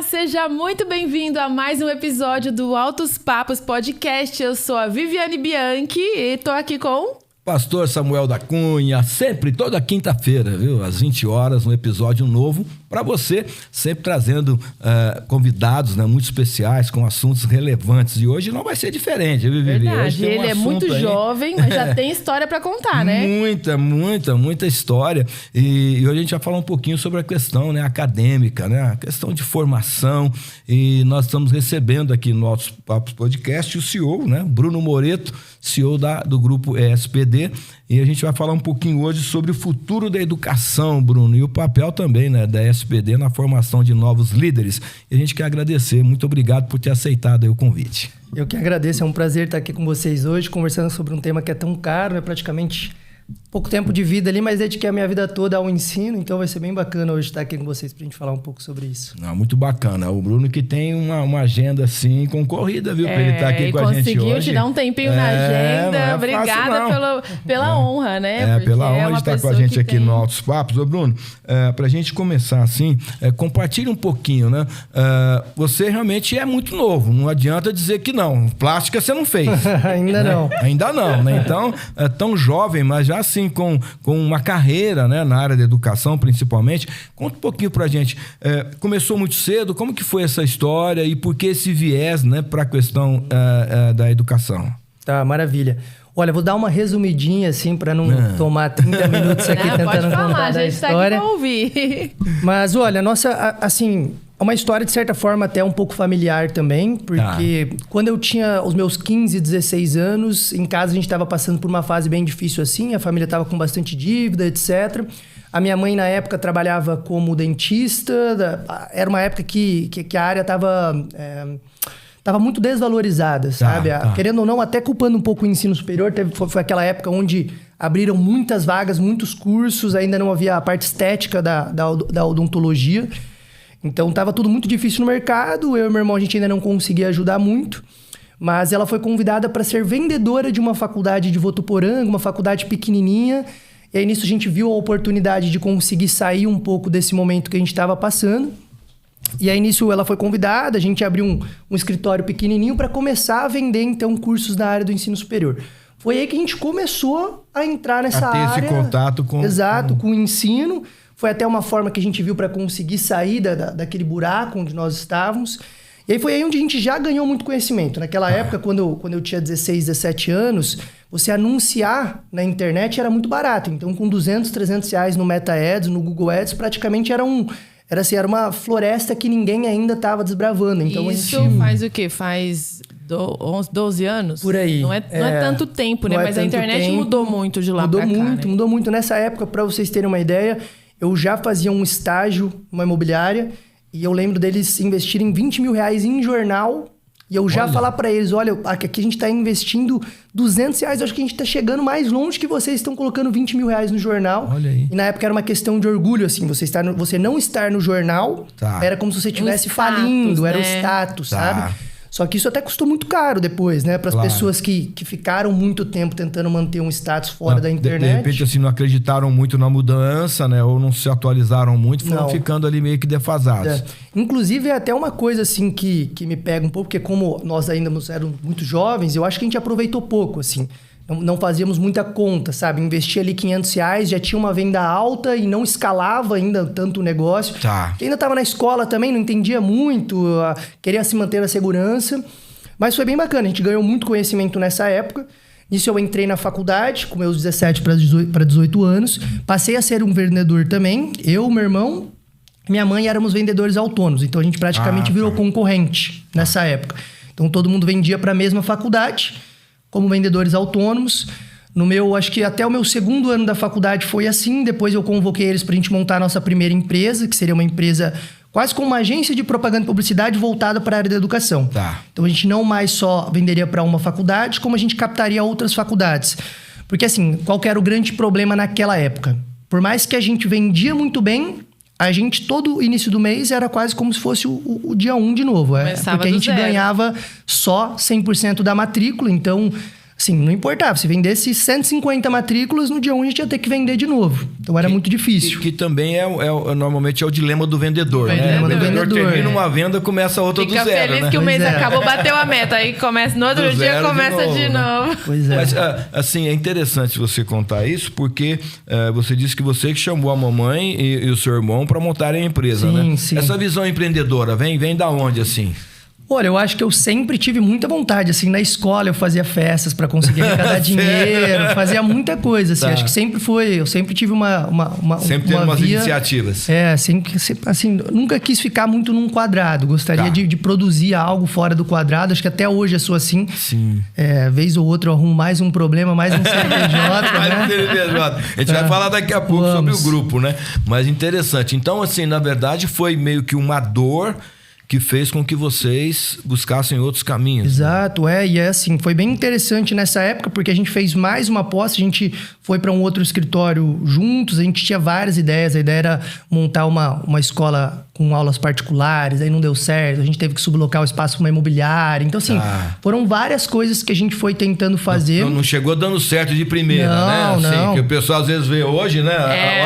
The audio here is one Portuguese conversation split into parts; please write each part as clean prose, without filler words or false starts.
seja muito bem-vindo a mais um episódio do Altos Papos Podcast. Eu sou a Viviane Bianchi e tô aqui com... Pastor Samuel da Cunha, sempre, toda quinta-feira, viu? Às 20 horas, um episódio novo para você, sempre trazendo convidados, né, muito especiais, com assuntos relevantes. E hoje não vai ser diferente, viu, Vivi? Verdade, ele é muito jovem, mas já tem história para contar, né? Muita história. E hoje a gente vai falar um pouquinho sobre a questão, né, acadêmica, né? A questão de formação. E nós estamos recebendo aqui no Altos Papos Podcast o CEO, né, Bruno Moreto, CEO do grupo ESPD. E a gente vai falar um pouquinho hoje sobre o futuro da educação, Bruno, e o papel também, né, da ESPD na formação de novos líderes. E a gente quer agradecer. Muito obrigado por ter aceitado aí o convite. Eu que agradeço. É um prazer estar aqui com vocês hoje, conversando sobre um tema que é tão caro, né? Praticamente pouco tempo de vida ali, mas dediquei a minha vida toda ao ensino, então vai ser bem bacana hoje estar aqui com vocês pra gente falar um pouco sobre isso. Não, muito bacana. O Bruno que tem uma agenda assim concorrida, viu? Pra ele estar aqui com a gente hoje. Conseguiu te dar um tempinho na agenda. Obrigada pela honra, né? Pela honra de estar com a gente aqui no Altos Papos. Ô, Bruno, pra gente começar assim, compartilha um pouquinho, né? Você realmente é muito novo, não adianta dizer que não. Plástica você não fez. Ainda não. Ainda não, né? Então, é tão jovem, mas já assim com uma carreira, né, na área da educação principalmente. Conta um pouquinho pra gente. Começou muito cedo, como que foi essa história e por que esse viés, né, pra questão da educação? Tá, maravilha. Olha, vou dar uma resumidinha assim pra não tomar 30 minutos aqui tentando contar a história. Tá aqui pra ouvir. Mas olha, nossa, assim... É uma história, de certa forma, até um pouco familiar também, porque quando eu tinha os meus 15, 16 anos, em casa a gente estava passando por uma fase bem difícil assim, a família estava com bastante dívida, etc. A minha mãe, na época, trabalhava como dentista, era uma época que a área estava muito desvalorizada, sabe? Querendo ou não, até culpando um pouco o ensino superior, foi aquela época onde abriram muitas vagas, muitos cursos, ainda não havia a parte estética da odontologia. Então, estava tudo muito difícil no mercado. Eu e meu irmão, a gente ainda não conseguia ajudar muito. Mas ela foi convidada para ser vendedora de uma faculdade de Votuporanga, uma faculdade pequenininha. E aí, nisso, a gente viu a oportunidade de conseguir sair um pouco desse momento que a gente estava passando. E aí, nisso, ela foi convidada. A gente abriu um escritório pequenininho para começar a vender, então, cursos na área do ensino superior. Foi aí que a gente começou a entrar nessa área. A ter esse contato com... Exato, com o ensino. Foi até uma forma que a gente viu para conseguir sair daquele buraco onde nós estávamos. E aí foi aí onde a gente já ganhou muito conhecimento. Naquela época, quando eu tinha 16, 17 anos, você anunciar na internet era muito barato. Então, com 200, 300 reais no Meta Ads, no Google Ads, praticamente era uma floresta que ninguém ainda estava desbravando. Então, isso faz o quê? Faz 11, 12 anos? Por aí. Não é tanto tempo, né? Mas a internet mudou muito de lá pra cá, né? Mudou muito. Nessa época, para vocês terem uma ideia... Eu já fazia um estágio numa imobiliária e eu lembro deles investirem 20 mil reais em jornal e eu já falar para eles, olha, aqui a gente está investindo 200 reais, eu acho que a gente está chegando mais longe que vocês estão colocando 20 mil reais no jornal. Olha aí. E na época era uma questão de orgulho, assim, você não estar no jornal era como se você estivesse falindo, era o status, sabe? Só que isso até custou muito caro depois, né? Para as pessoas que ficaram muito tempo tentando manter um status fora da internet. De repente, assim, não acreditaram muito na mudança, né? Ou não se atualizaram muito, foram ficando ali meio que defasados. Inclusive, é até uma coisa, assim, que me pega um pouco, porque como nós ainda éramos muito jovens, eu acho que a gente aproveitou pouco, assim. Não fazíamos muita conta, sabe? Investia ali 500 reais, já tinha uma venda alta e não escalava ainda tanto o negócio. Ainda estava na escola também, não entendia muito, queria se manter na segurança. Mas foi bem bacana, a gente ganhou muito conhecimento nessa época. Nisso eu entrei na faculdade, com meus 17 para 18 anos. Passei a ser um vendedor também. Eu, meu irmão, minha mãe éramos vendedores autônomos. Então a gente praticamente virou concorrente nessa época. Então todo mundo vendia para a mesma faculdade... como vendedores autônomos. Acho que até o meu segundo ano da faculdade foi assim. Depois eu convoquei eles para a gente montar a nossa primeira empresa, que seria uma empresa quase como uma agência de propaganda e publicidade voltada para a área da educação. Então a gente não mais só venderia para uma faculdade, como a gente captaria outras faculdades. Porque assim, qual que era o grande problema naquela época? Por mais que a gente vendia muito bem, a gente, todo início do mês, era quase como se fosse o dia 1 de novo. Porque a gente ganhava só 100% da matrícula. Então, Assim, não importava. Se vendesse 150 matrículas, no dia 1 a gente ia ter que vender de novo. Então era muito difícil. Que também normalmente é o dilema do vendedor, né? O vendedor termina uma venda, começa outra do zero, né? Fica feliz que o mês acabou, bateu a meta. Aí começa, no outro dia começa de novo. Pois é. Mas, assim, é interessante você contar isso, porque você disse que você que chamou a mamãe e o seu irmão para montarem a empresa, né? Sim. Essa visão empreendedora vem da onde, assim? Olha, eu acho que eu sempre tive muita vontade, assim, na escola eu fazia festas para conseguir arrecadar dinheiro, fazia muita coisa, assim, acho que sempre foi, eu sempre tive sempre teve umas iniciativas. Sempre, assim, nunca quis ficar muito num quadrado, gostaria de produzir algo fora do quadrado, acho que até hoje eu sou assim. Sim. Vez ou outra eu arrumo mais um problema, mais um CNPJ, mais um CNPJ. A gente vai falar daqui a pouco sobre o grupo, né? Mas interessante. Então, assim, na verdade foi meio que uma dor que fez com que vocês buscassem outros caminhos. Exato, e é assim, foi bem interessante nessa época, porque a gente fez mais uma aposta, a gente foi para um outro escritório juntos, a gente tinha várias ideias, a ideia era montar uma escola com aulas particulares, aí não deu certo, a gente teve que sublocar o espaço para uma imobiliária, então assim, foram várias coisas que a gente foi tentando fazer. Não chegou dando certo de primeira, né? Assim, não. Que o pessoal às vezes vê hoje, né?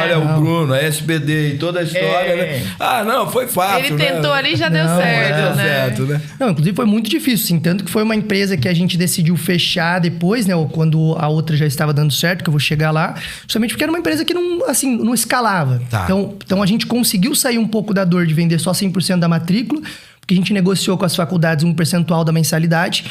Olha o Bruno, a SBD e toda a história, né? Não, foi fácil, Ele tentou ali e já deu certo, né? Certo, né? Não, inclusive foi muito difícil, assim, tanto que foi uma empresa que a gente decidiu fechar depois, né? Quando a outra já estava dando certo, que eu vou chegar lá, justamente porque era uma empresa que não escalava. Tá. Então a gente conseguiu sair um pouco da dor de vender só 100% da matrícula, porque a gente negociou com as faculdades um percentual da mensalidade,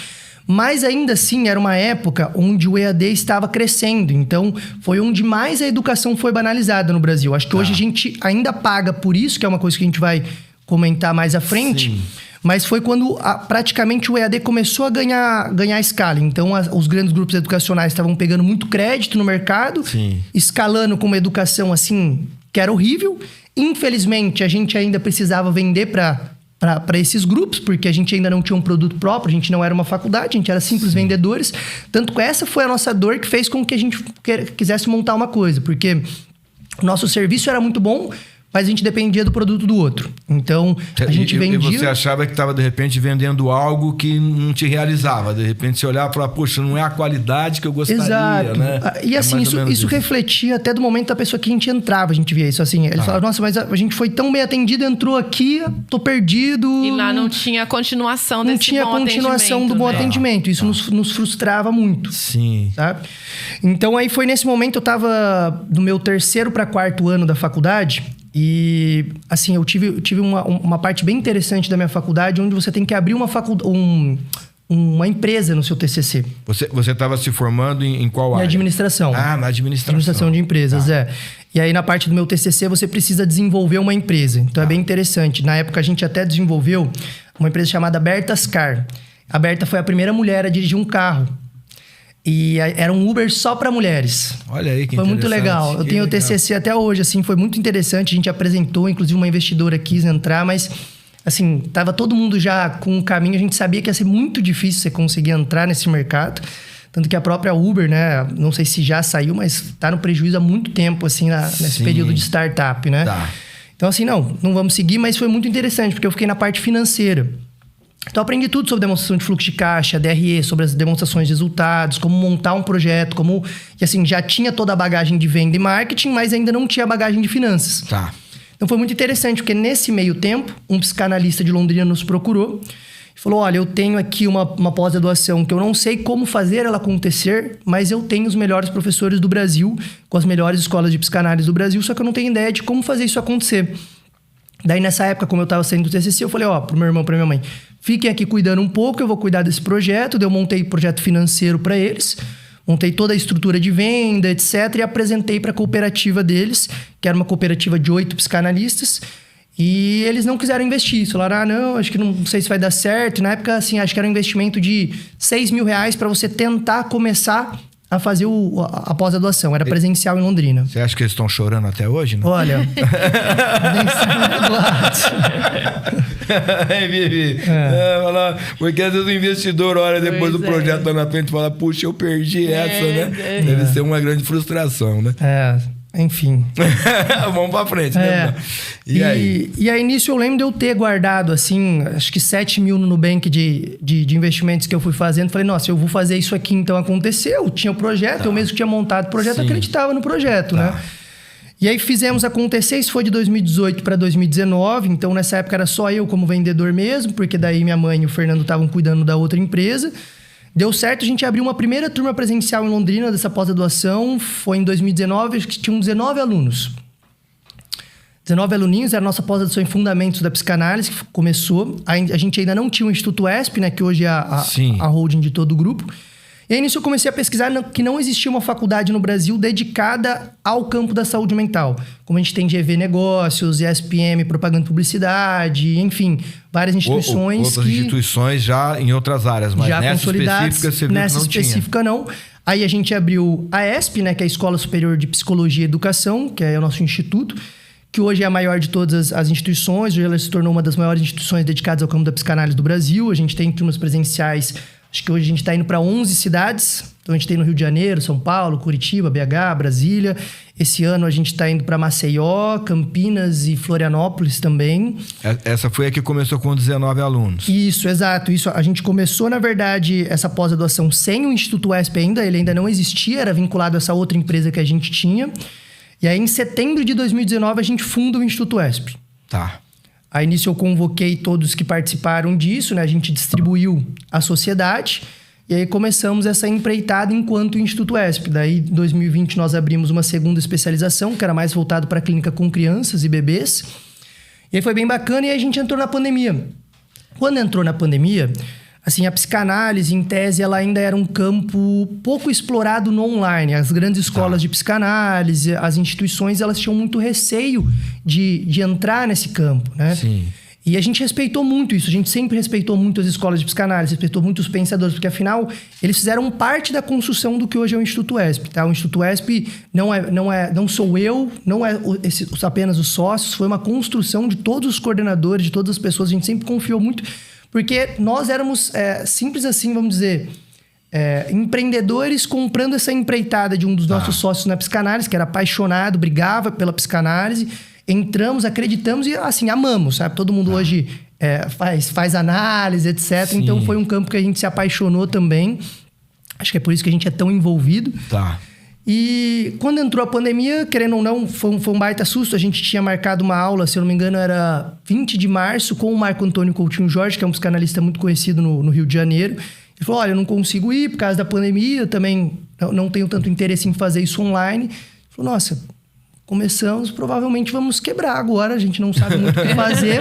mas ainda assim era uma época onde o EAD estava crescendo, então foi onde mais a educação foi banalizada no Brasil. Acho que hoje a gente ainda paga por isso, que é uma coisa que a gente vai comentar mais à frente. Sim. Mas foi quando praticamente o EAD começou a ganhar escala. Então, os grandes grupos educacionais estavam pegando muito crédito no mercado, escalando com uma educação assim que era horrível. Infelizmente, a gente ainda precisava vender para esses grupos, porque a gente ainda não tinha um produto próprio, a gente não era uma faculdade, a gente era simples vendedores. Tanto que essa foi a nossa dor que fez com que a gente quisesse montar uma coisa, porque o nosso serviço era muito bom, mas a gente dependia do produto do outro. Então, a gente vendia... E você achava que estava, de repente, vendendo algo que não te realizava. De repente, você olhava e falava, poxa, não é a qualidade que eu gostaria, Exato. Né? E assim, isso refletia até do momento da pessoa que a gente entrava, a gente via isso assim. Ele falava, nossa, mas a gente foi tão bem atendido, entrou aqui, tô perdido. E lá não tinha continuação desse bom atendimento. Não tinha continuação do bom atendimento. Isso nos frustrava muito. Sim. Sabe? Então, aí foi nesse momento, eu tava no meu 3º para 4º ano da faculdade. E, assim, eu tive uma parte bem interessante da minha faculdade, onde você tem que abrir uma empresa no seu TCC. Você estava se formando em qual área? Em administração. Na administração. Administração de empresas, E aí, na parte do meu TCC, você precisa desenvolver uma empresa. Então, é bem interessante. Na época, a gente até desenvolveu uma empresa chamada Bertas Car. A Berta foi a primeira mulher a dirigir um carro. E era um Uber só para mulheres. Olha aí, que foi muito legal. Eu tenho o TCC até hoje, assim, foi muito interessante. A gente apresentou, inclusive uma investidora quis entrar, mas, assim, tava todo mundo já com um caminho. A gente sabia que ia ser muito difícil você conseguir entrar nesse mercado. Tanto que a própria Uber, né, não sei se já saiu, mas tá no prejuízo há muito tempo, assim, nesse período de startup, né? Então, assim, não vamos seguir, mas foi muito interessante, porque eu fiquei na parte financeira. Então, aprendi tudo sobre demonstração de fluxo de caixa, DRE, sobre as demonstrações de resultados, como montar um projeto, E assim, já tinha toda a bagagem de venda e marketing, mas ainda não tinha a bagagem de finanças. Então, foi muito interessante, porque nesse meio tempo, um psicanalista de Londrina nos procurou e falou, olha, eu tenho aqui uma pós-graduação que eu não sei como fazer ela acontecer, mas eu tenho os melhores professores do Brasil, com as melhores escolas de psicanálise do Brasil, só que eu não tenho ideia de como fazer isso acontecer. Daí, nessa época, como eu estava saindo do TCC, eu falei, pro meu irmão, pra minha mãe, fiquem aqui cuidando um pouco, eu vou cuidar desse projeto. Daí eu montei projeto financeiro para eles, montei toda a estrutura de venda, etc. E apresentei para a cooperativa deles, que era uma cooperativa de 8 psicanalistas. E eles não quiseram investir. Falaram, não, acho que não sei se vai dar certo. E na época, assim, acho que era um investimento de R$6 mil para você tentar começar a fazer a pós-graduação. Era presencial em Londrina. Você acha que eles estão chorando até hoje, não? Olha... nem sabe do lado. Vivi. Porque às vezes o investidor olha depois do projeto lá na frente e fala, puxa, eu perdi essa, né? Deve ser uma grande frustração, né? Enfim. Vamos pra frente, né? E aí, nisso eu lembro de eu ter guardado, assim, acho que 7 mil no Nubank de investimentos que eu fui fazendo. Falei, nossa, eu vou fazer isso aqui, então aconteceu. Tinha o projeto, eu mesmo tinha montado o projeto, acreditava no projeto, né? E aí fizemos acontecer, isso foi de 2018 para 2019, então nessa época era só eu como vendedor mesmo, porque daí minha mãe e o Fernando estavam cuidando da outra empresa. Deu certo, a gente abriu uma primeira turma presencial em Londrina dessa pós-graduação, foi em 2019, acho que tinham 19 alunos. 19 aluninhos, era a nossa pós-graduação em Fundamentos da Psicanálise, que começou. A gente ainda não tinha o Instituto ESP, né, que hoje é a holding de todo o grupo. E aí nisso eu comecei a pesquisar que não existia uma faculdade no Brasil dedicada ao campo da saúde mental. Como a gente tem GV Negócios, ESPM, Propaganda e Publicidade, enfim, várias instituições. Outras instituições já em outras áreas, mas já nessa específica você viu nessa que não específica tinha. Não. Aí a gente abriu a ESP, né, que é a Escola Superior de Psicologia e Educação, que é o nosso instituto, que hoje é a maior de todas as instituições. Hoje ela se tornou uma das maiores instituições dedicadas ao campo da psicanálise do Brasil. A gente tem turmas presenciais. Acho que hoje a gente está indo para 11 cidades. Então, a gente tem no Rio de Janeiro, São Paulo, Curitiba, BH, Brasília. Esse ano a gente está indo para Maceió, Campinas e Florianópolis também. Essa foi a que começou com 19 alunos. Isso, exato. Isso, a gente começou, na verdade, essa pós-graduação sem o Instituto ESP ainda. Ele ainda não existia, era vinculado a essa outra empresa que a gente tinha. E aí, em setembro de 2019, a gente funda o Instituto ESP. Tá. Aí, nisso, eu convoquei todos que participaram disso, né? A gente distribuiu a sociedade e aí começamos essa empreitada enquanto Instituto ESP. Daí, em 2020, nós abrimos uma segunda especialização, que era mais voltado para a clínica com crianças e bebês. E aí foi bem bacana e aí a gente entrou na pandemia. Quando entrou na pandemia, assim, a psicanálise, em tese, ela ainda era um campo pouco explorado no online. As grandes escolas de psicanálise, as instituições, elas tinham muito receio de entrar nesse campo, né? Sim. E a gente respeitou muito isso. A gente sempre respeitou muito as escolas de psicanálise, respeitou muito os pensadores, porque, afinal, eles fizeram parte da construção do que hoje é o Instituto ESP, tá? O Instituto ESP não sou eu, não é apenas os sócios, foi uma construção de todos os coordenadores, de todas as pessoas. A gente sempre confiou muito, porque nós éramos simples assim, vamos dizer, empreendedores comprando essa empreitada de um dos nossos sócios na psicanálise, que era apaixonado, brigava pela psicanálise. Entramos, acreditamos e, assim, amamos, sabe? Todo mundo hoje faz análise, etc. Sim. Então, foi um campo que a gente se apaixonou também. Acho que é por isso que a gente é tão envolvido. Tá. E quando entrou a pandemia, querendo ou não, foi um baita susto. A gente tinha marcado uma aula, se eu não me engano, era 20 de março, com o Marco Antônio Coutinho Jorge, que é um psicanalista muito conhecido no Rio de Janeiro. Ele falou, olha, eu não consigo ir por causa da pandemia, eu também não tenho tanto interesse em fazer isso online. Ele falou, nossa, começamos, provavelmente vamos quebrar agora, a gente não sabe muito o que fazer.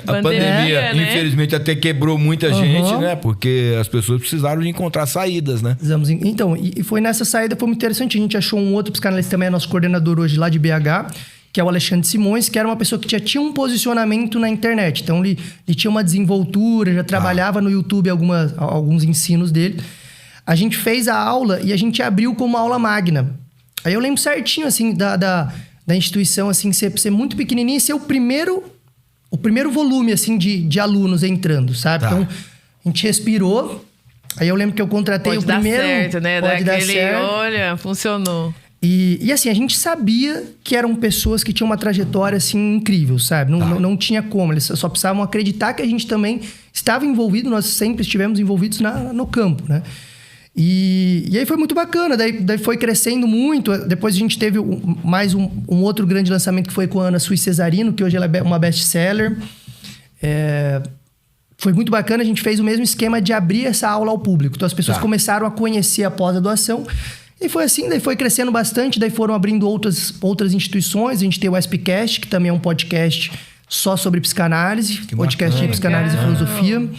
A pandemia, né? Infelizmente, até quebrou muita gente, né? Porque as pessoas precisaram de encontrar saídas, né? Então, e foi nessa saída, foi muito interessante. A gente achou um outro psicanalista também, é nosso coordenador hoje lá de BH, que é o Alexandre Simões, que era uma pessoa que já tinha um posicionamento na internet. Então, ele tinha uma desenvoltura, já trabalhava no YouTube alguns ensinos dele. A gente fez a aula e a gente abriu como aula magna. Aí eu lembro certinho, assim, da instituição, assim, ser muito pequenininha e ser o primeiro volume, assim, de alunos entrando, sabe? Tá. Então, a gente respirou. Aí eu lembro que eu contratei o primeiro... Pode dar certo, né? Pode dar certo. Olha, funcionou. E assim, a gente sabia que eram pessoas que tinham uma trajetória, assim, incrível, sabe? Não tinha como. Eles só precisavam acreditar que a gente também estava envolvido. Nós sempre estivemos envolvidos no campo, né? E aí foi muito bacana, daí foi crescendo muito. Depois a gente teve mais um outro grande lançamento que foi com a Ana Sui Cesarino, que hoje ela é uma best-seller. Foi muito bacana, a gente fez o mesmo esquema de abrir essa aula ao público. Então as pessoas começaram a conhecer a pós-graduação. E foi assim, daí foi crescendo bastante, daí foram abrindo outras instituições. A gente tem o ESPcast, que também é um podcast só sobre psicanálise. Podcast de psicanálise e filosofia.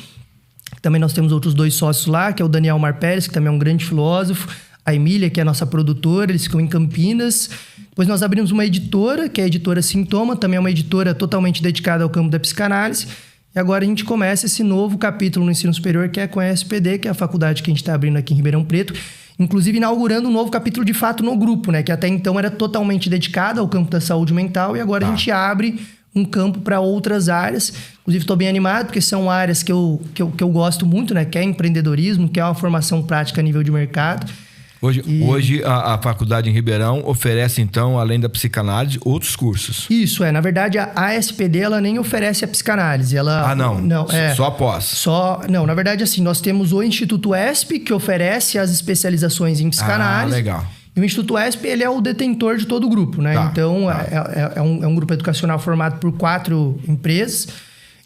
Também nós temos outros 2 sócios lá, que é o Daniel Mar Pérez, que também é um grande filósofo. A Emília, que é a nossa produtora, eles ficam em Campinas. Depois nós abrimos uma editora, que é a Editora Sintoma, também é uma editora totalmente dedicada ao campo da psicanálise. E agora a gente começa esse novo capítulo no ensino superior, que é com a SPD, que é a faculdade que a gente está abrindo aqui em Ribeirão Preto. Inclusive inaugurando um novo capítulo de fato no grupo, né? Que até então era totalmente dedicado ao campo da saúde mental. E agora a gente abre um campo para outras áreas. Inclusive, estou bem animado, porque são áreas que eu gosto muito, né? Que é empreendedorismo, que é uma formação prática a nível de mercado. Hoje a faculdade em Ribeirão oferece, então, além da psicanálise, outros cursos. Isso, na verdade, a SPD, ela nem oferece a psicanálise. Ela, não. Só após. Não, na verdade, assim, nós temos o Instituto ESP, que oferece as especializações em psicanálise. Legal. E o Instituto ESP, ele é o detentor de todo o grupo, né? Então, é um grupo educacional formado por 4 empresas.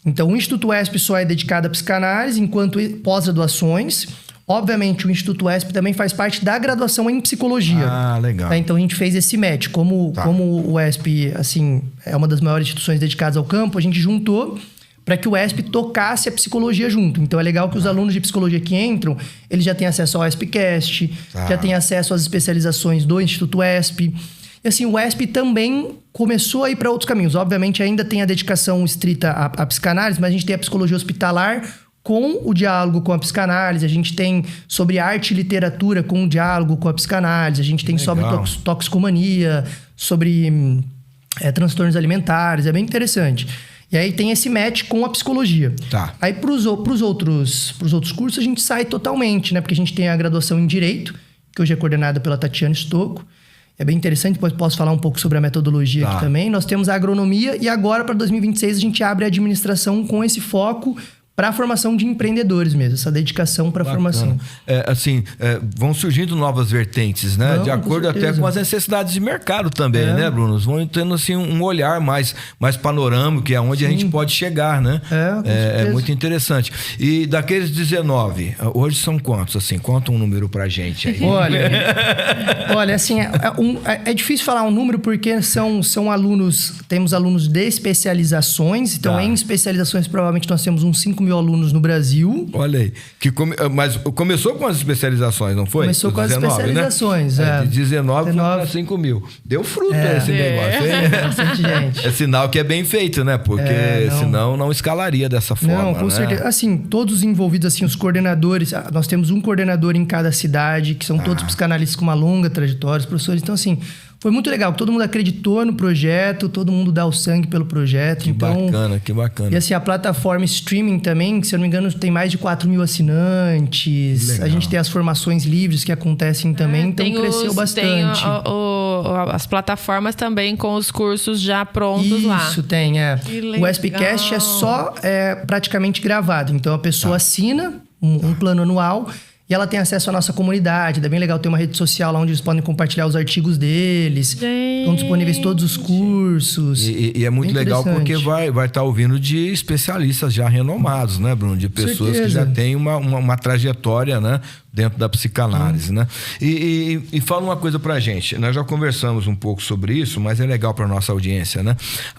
Então, o Instituto ESP só é dedicado à psicanálise, enquanto pós-graduações. Obviamente, o Instituto ESP também faz parte da graduação em psicologia. Legal. Tá? Então, a gente fez esse match. Como o ESP, assim, é uma das maiores instituições dedicadas ao campo, a gente juntou para que o ESP tocasse a psicologia junto. Então, é legal que os alunos de psicologia que entram, eles já têm acesso ao ESPcast, já têm acesso às especializações do Instituto ESP. E, assim, o ESP também começou a ir para outros caminhos. Obviamente, ainda tem a dedicação estrita à psicanálise, mas a gente tem a psicologia hospitalar com o diálogo com a psicanálise, a gente tem sobre arte e literatura com o diálogo com a psicanálise, a gente tem sobre toxicomania, sobre transtornos alimentares, é bem interessante. E aí tem esse match com a psicologia. Aí pros outros cursos a gente sai totalmente, né? Porque a gente tem a graduação em Direito, que hoje é coordenada pela Tatiana Stocco. É bem interessante, depois posso falar um pouco sobre a metodologia aqui também. Nós temos a agronomia e agora para 2026 a gente abre a administração com esse foco para a formação de empreendedores mesmo, essa dedicação para a formação. Vão surgindo novas vertentes, né? De acordo até com as necessidades de mercado também, né, Bruno? Vão tendo assim um olhar mais panorâmico, que é onde a gente pode chegar, né? É muito interessante. E daqueles 19, hoje são quantos? Assim, conta um número pra gente aí. Olha, assim, é difícil falar um número porque são alunos, temos alunos de especializações, então em especializações provavelmente nós temos uns 5 mil alunos no Brasil. Olha aí. Mas começou com as especializações, não foi? Começou com as especializações, né? De 19 para 5 mil. Deu fruto esse negócio, hein? Bastante gente. É sinal que é bem feito, né? Porque senão não escalaria dessa forma. Não, com certeza. Assim, todos os envolvidos, assim, os coordenadores, nós temos um coordenador em cada cidade, que são todos psicanalistas com uma longa trajetória, os professores. Então, assim, foi muito legal. Todo mundo acreditou no projeto, todo mundo dá o sangue pelo projeto. Que bacana. E assim, a plataforma streaming também, que se eu não me engano, tem mais de 4 mil assinantes. Legal. A gente tem as formações livres que acontecem também, então cresceu bastante. Tem as plataformas também com os cursos já prontos lá. Isso, tem, O ESPcast é só praticamente gravado. Então, a pessoa assina um plano anual e ela tem acesso à nossa comunidade. É bem legal ter uma rede social lá onde eles podem compartilhar os artigos deles. Estão disponíveis todos os cursos. E é muito legal porque vai estar ouvindo de especialistas já renomados, né, Bruno? De pessoas que já têm uma trajetória, né, dentro da psicanálise, né? E fala uma coisa pra gente. Nós já conversamos um pouco sobre isso, mas é legal pra nossa audiência, né?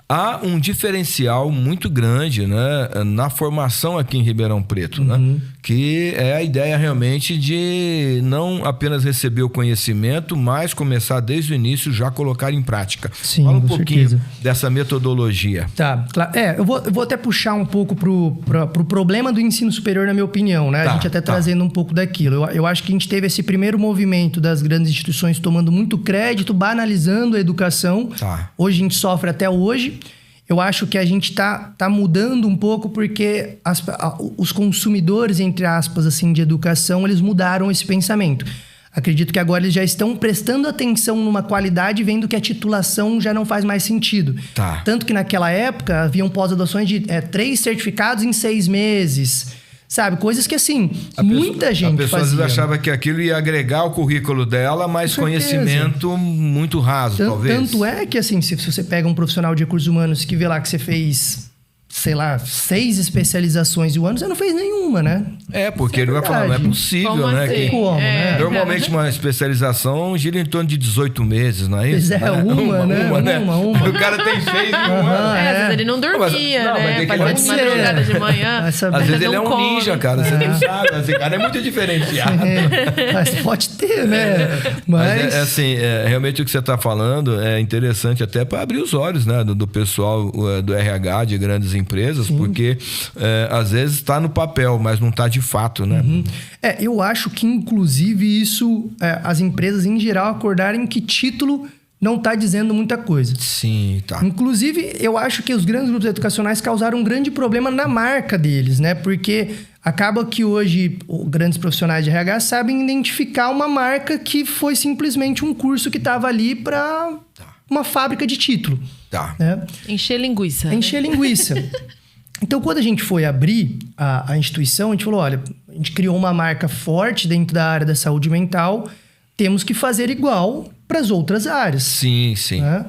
Há um diferencial muito grande, né, na formação aqui em Ribeirão Preto, né? Que é a ideia realmente de não apenas receber o conhecimento, mas começar desde o início já colocar em prática. Sim, fala um pouquinho dessa metodologia. Claro. Eu vou até puxar um pouco pro problema do ensino superior, na minha opinião, né? A gente até trazendo um pouco daquilo. Eu acho que a gente teve esse primeiro movimento das grandes instituições tomando muito crédito, banalizando a educação. Hoje a gente sofre até hoje. Eu acho que a gente tá mudando um pouco porque os consumidores, entre aspas, assim, de educação, eles mudaram esse pensamento. Acredito que agora eles já estão prestando atenção numa qualidade, vendo que a titulação já não faz mais sentido. Tanto que naquela época haviam pós-graduações de 3 certificados em 6 meses. Sabe? Coisas que, assim, muita gente fazia. A pessoa achava que aquilo ia agregar o currículo dela, mas conhecimento muito raso, talvez. Tanto é que, assim, se você pega um profissional de recursos humanos que vê lá que você fez, sei lá, 6 especializações e o ano, você não fez nenhuma, né? Porque ele vai falar, não é possível, como né? Assim? Né? Normalmente uma especialização gira em torno de 18 meses, não é isso? Uma. O cara tem 6 em um ano. Às vezes ele não dormia, né? Fazia de madrugada de manhã. Às vezes ele é um ninja, cara. Você nem sabe. Esse cara é muito diferenciado. Mas pode ter, né? Mas realmente o que você está falando é interessante até para abrir os olhos, né? Do pessoal do RH, de grandes empresas, porque às vezes está no papel, mas não está de fato, né? Eu acho que inclusive isso, as empresas em geral acordarem que título não está dizendo muita coisa. Sim, tá. Inclusive, eu acho que os grandes grupos educacionais causaram um grande problema na marca deles, né? Porque acaba que hoje grandes profissionais de RH sabem identificar uma marca que foi simplesmente um curso que estava ali para uma fábrica de título. Tá. Né? Encher linguiça. Encher linguiça. Então, quando a gente foi abrir a instituição, a gente falou, olha, a gente criou uma marca forte dentro da área da saúde mental, temos que fazer igual para as outras áreas. Sim. Né?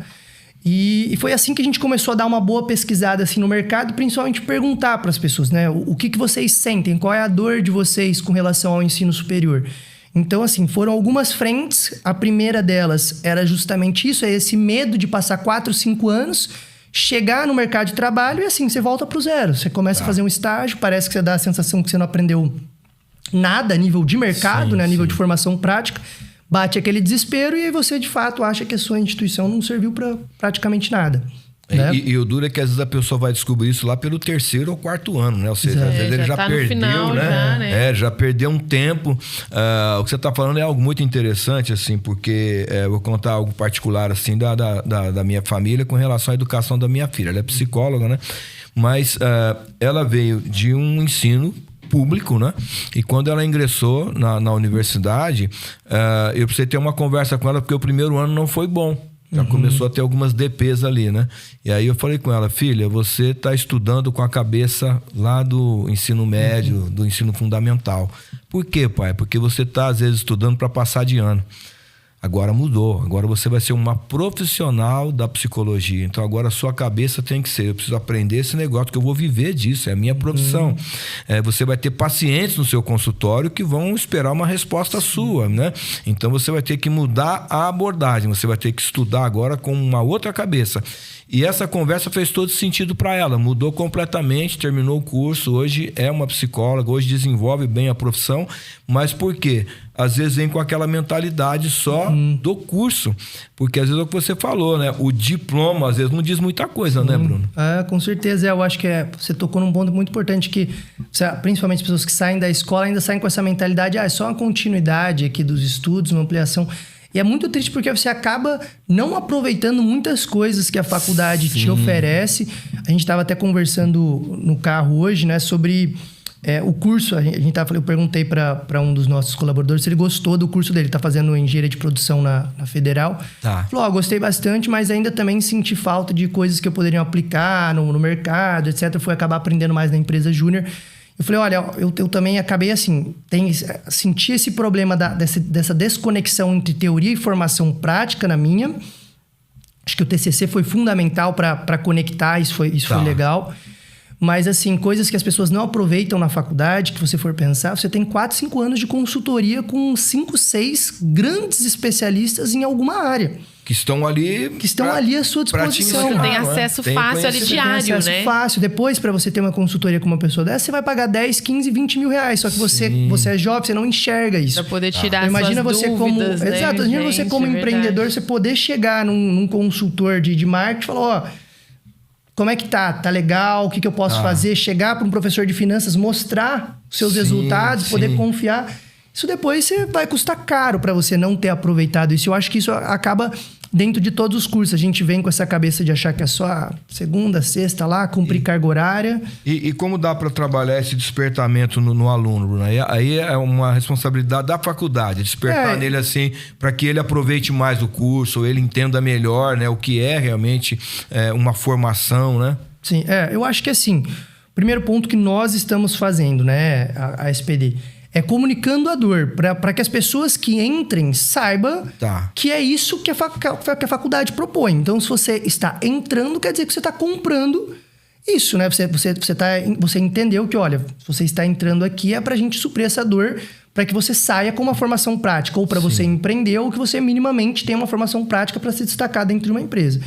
E foi assim que a gente começou a dar uma boa pesquisada assim, no mercado, principalmente perguntar para as pessoas, né? O que vocês sentem? Qual é a dor de vocês com relação ao ensino superior? Então, assim, foram algumas frentes. A primeira delas era justamente isso, é esse medo de passar 4, 5 anos, chegar no mercado de trabalho e assim, você volta pro zero. Você começa a fazer um estágio, parece que você dá a sensação que você não aprendeu nada a nível de mercado, né? A nível de formação prática. Bate aquele desespero e aí você, de fato, acha que a sua instituição não serviu para praticamente nada. Né? E o duro é que às vezes a pessoa vai descobrir isso lá pelo 3º ou 4º ano, né? Ou seja, às vezes ele já tá perdeu, no final, né? Já perdeu um tempo. O que você está falando é algo muito interessante, assim, porque eu vou contar algo particular, assim, da minha família com relação à educação da minha filha. Ela é psicóloga, né? Mas ela veio de um ensino público, né? E quando ela ingressou na universidade, eu precisei ter uma conversa com ela, porque o primeiro ano não foi bom. Já começou a ter algumas DPs ali, né? E aí eu falei com ela, filha, você está estudando com a cabeça lá do ensino médio, do ensino fundamental. Por quê, pai? Porque você está, às vezes, estudando para passar de ano. Agora mudou. Agora você vai ser uma profissional da psicologia. Então agora a sua cabeça tem que ser, eu preciso aprender esse negócio, que eu vou viver disso, é a minha profissão. Você vai ter pacientes no seu consultório que vão esperar uma resposta sua, né? Então você vai ter que mudar a abordagem, você vai ter que estudar agora com uma outra cabeça. E essa conversa fez todo sentido para ela, mudou completamente, terminou o curso, hoje é uma psicóloga, hoje desenvolve bem a profissão, mas por quê? Às vezes vem com aquela mentalidade só do curso, porque às vezes é o que você falou, né? O diploma às vezes não diz muita coisa, né, Bruno? Com certeza, eu acho que você tocou num ponto muito importante que, principalmente as pessoas que saem da escola ainda saem com essa mentalidade, é só uma continuidade aqui dos estudos, uma ampliação. E é muito triste porque você acaba não aproveitando muitas coisas que a faculdade te oferece. A gente estava até conversando no carro hoje, né, sobre o curso. Eu perguntei para um dos nossos colaboradores se ele gostou do curso dele. Está fazendo engenharia de produção na Federal. Tá. Falou, gostei bastante, mas ainda também senti falta de coisas que eu poderia aplicar no mercado, etc. Fui acabar aprendendo mais na empresa júnior. Eu falei, olha, eu também acabei assim, senti esse problema dessa desconexão entre teoria e formação prática na minha. Acho que o TCC foi fundamental para conectar, isso foi legal. Mas assim, coisas que as pessoas não aproveitam na faculdade, que você for pensar, você tem 4, 5 anos de consultoria com 5, 6 grandes especialistas em alguma área. Que estão ali à sua disposição. Você tem acesso fácil ali diário, tem acesso né? fácil. Depois, para você ter uma consultoria com uma pessoa dessa, você vai pagar 10, 15, 20 mil reais. Só que você é jovem, você não enxerga isso. Pra poder tirar imagina suas você dúvidas, como, né? exato, imagina você como empreendedor, você poder chegar num consultor de marketing e falar, como é que tá? Tá legal? O que eu posso fazer? Chegar para um professor de finanças, mostrar os seus resultados, poder confiar. Isso depois vai custar caro para você não ter aproveitado isso. Eu acho que isso acaba dentro de todos os cursos. A gente vem com essa cabeça de achar que é só a segunda, sexta lá, cumprir carga horária. E como dá para trabalhar esse despertamento no aluno, Bruno? Aí é uma responsabilidade da faculdade, despertar nele assim, para que ele aproveite mais o curso, ele entenda melhor, né, o que é realmente uma formação, né? Sim, eu acho que assim, o primeiro ponto que nós estamos fazendo, né, a SPD, é comunicando a dor, para que as pessoas que entrem saibam que é isso que a faculdade propõe. Então, se você está entrando, quer dizer que você está comprando isso, né? Você entendeu que, olha, se você está entrando aqui é para a gente suprir essa dor, para que você saia com uma formação prática, ou para você empreender, ou que você minimamente tenha uma formação prática para se destacar dentro de uma empresa.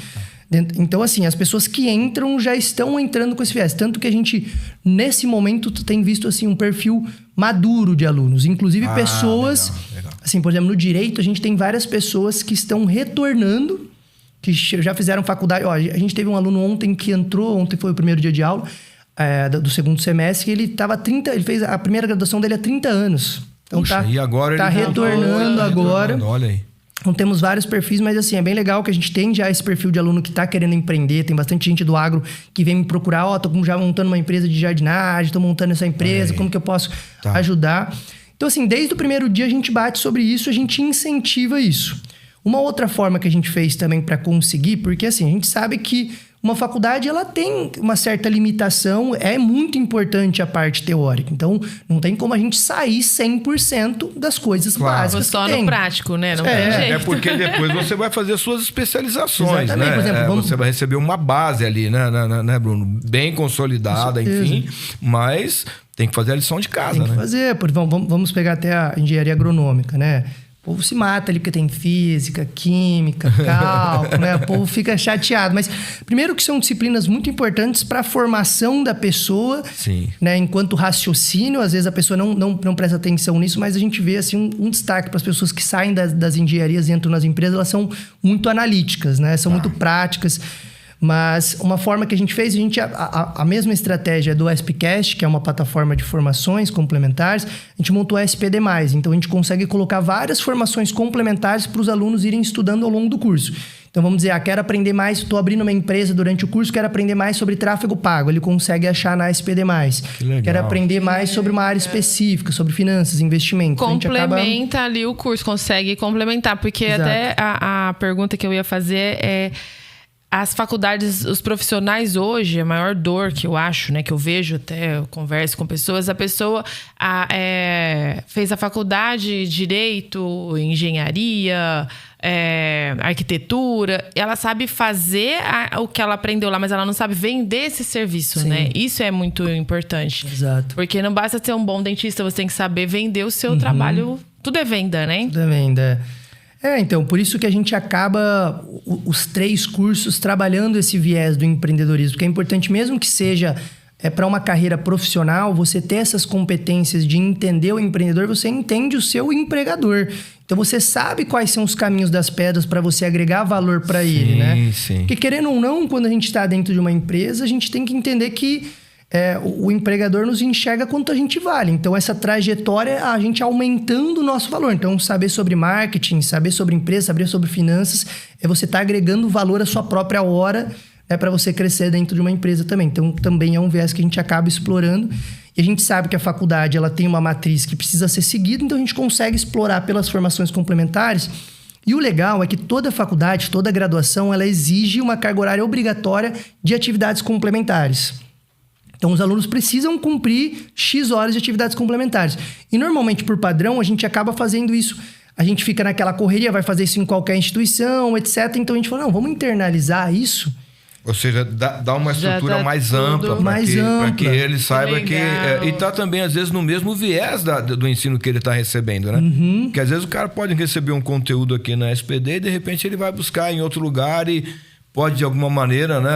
Então, assim, as pessoas que entram já estão entrando com esse viés. Tanto que a gente, nesse momento, tem visto, assim, um perfil maduro de alunos. Inclusive, pessoas... Legal. Assim, por exemplo, no direito, a gente tem várias pessoas que estão retornando, que já fizeram faculdade. Ó, a gente teve um aluno ontem que entrou, ontem foi o primeiro dia de aula, do segundo semestre, e ele fez a primeira graduação dele há 30 anos. Então, puxa, e agora tá ele retornando agora. Olha aí. Então, temos vários perfis, mas assim, é bem legal que a gente tem já esse perfil de aluno que tá querendo empreender. Tem bastante gente do agro que vem me procurar. Tô já montando uma empresa de jardinagem, tô montando essa empresa, como que eu posso ajudar? Então, assim, desde o primeiro dia a gente bate sobre isso, a gente incentiva isso. Uma outra forma que a gente fez também para conseguir, porque assim, a gente sabe que uma faculdade, ela tem uma certa limitação, é muito importante a parte teórica. Então, não tem como a gente sair 100% das coisas básicas só que tem. No prático, né? Não tem jeito. É porque depois você vai fazer suas especializações, Exatamente. né? Por exemplo, Você vai receber uma base ali, né, Bruno? Bem consolidada, enfim. Mas tem que fazer a lição de casa, né? Tem que fazer. Vamos pegar até a engenharia agronômica, né? O povo se mata ali porque tem física, química, cálculo, né? O povo fica chateado. Mas, primeiro que são disciplinas muito importantes para a formação da pessoa, né? Enquanto raciocínio, às vezes a pessoa não presta atenção nisso, mas a gente vê assim, um destaque para as pessoas que saem das engenharias e entram nas empresas, elas são muito analíticas, né? São muito práticas. Mas uma forma que a gente fez, a mesma estratégia do SPcast, que é uma plataforma de formações complementares, a gente montou a SPD+. Então, a gente consegue colocar várias formações complementares para os alunos irem estudando ao longo do curso. Então, vamos dizer, quero aprender mais, estou abrindo uma empresa durante o curso, quero aprender mais sobre tráfego pago. Ele consegue achar na SPD+. Que legal. Quero aprender mais sobre uma área específica, sobre finanças, investimentos. Complementa ali o curso, consegue complementar. Porque Exato. até a pergunta que eu ia fazer é... As faculdades, os profissionais hoje, a maior dor que eu acho, né? Que eu vejo até, eu converso com pessoas, a pessoa fez a faculdade, direito, engenharia, arquitetura. Ela sabe fazer o que ela aprendeu lá, mas ela não sabe vender esse serviço, né? Isso é muito importante. Exato. Porque não basta ser um bom dentista, você tem que saber vender o seu trabalho. Tudo é venda, né? Tudo é venda. Então, por isso que a gente acaba os 3 cursos trabalhando esse viés do empreendedorismo, que é importante mesmo que seja para uma carreira profissional, você ter essas competências de entender o empreendedor, você entende o seu empregador. Então, você sabe quais são os caminhos das pedras para você agregar valor para ele, né? Sim. Porque querendo ou não, quando a gente está dentro de uma empresa, a gente tem que entender que o empregador nos enxerga quanto a gente vale. Então, essa trajetória, a gente aumentando o nosso valor. Então, saber sobre marketing, saber sobre empresa, saber sobre finanças, você estar agregando valor à sua própria hora, né, para você crescer dentro de uma empresa também. Então, também é um viés que a gente acaba explorando. E a gente sabe que a faculdade ela tem uma matriz que precisa ser seguida, então a gente consegue explorar pelas formações complementares. E o legal é que toda faculdade, toda graduação, ela exige uma carga horária obrigatória de atividades complementares. Então, os alunos precisam cumprir X horas de atividades complementares. E, normalmente, por padrão, a gente acaba fazendo isso. A gente fica naquela correria, vai fazer isso em qualquer instituição, etc. Então, a gente falou, não, vamos internalizar isso. Ou seja, dá uma estrutura mais ampla para que ele saiba que... e tá também, às vezes, no mesmo viés do ensino que ele está recebendo, né? Porque, às vezes, o cara pode receber um conteúdo aqui na SPD e, de repente, ele vai buscar em outro lugar e... Pode, de alguma maneira, né,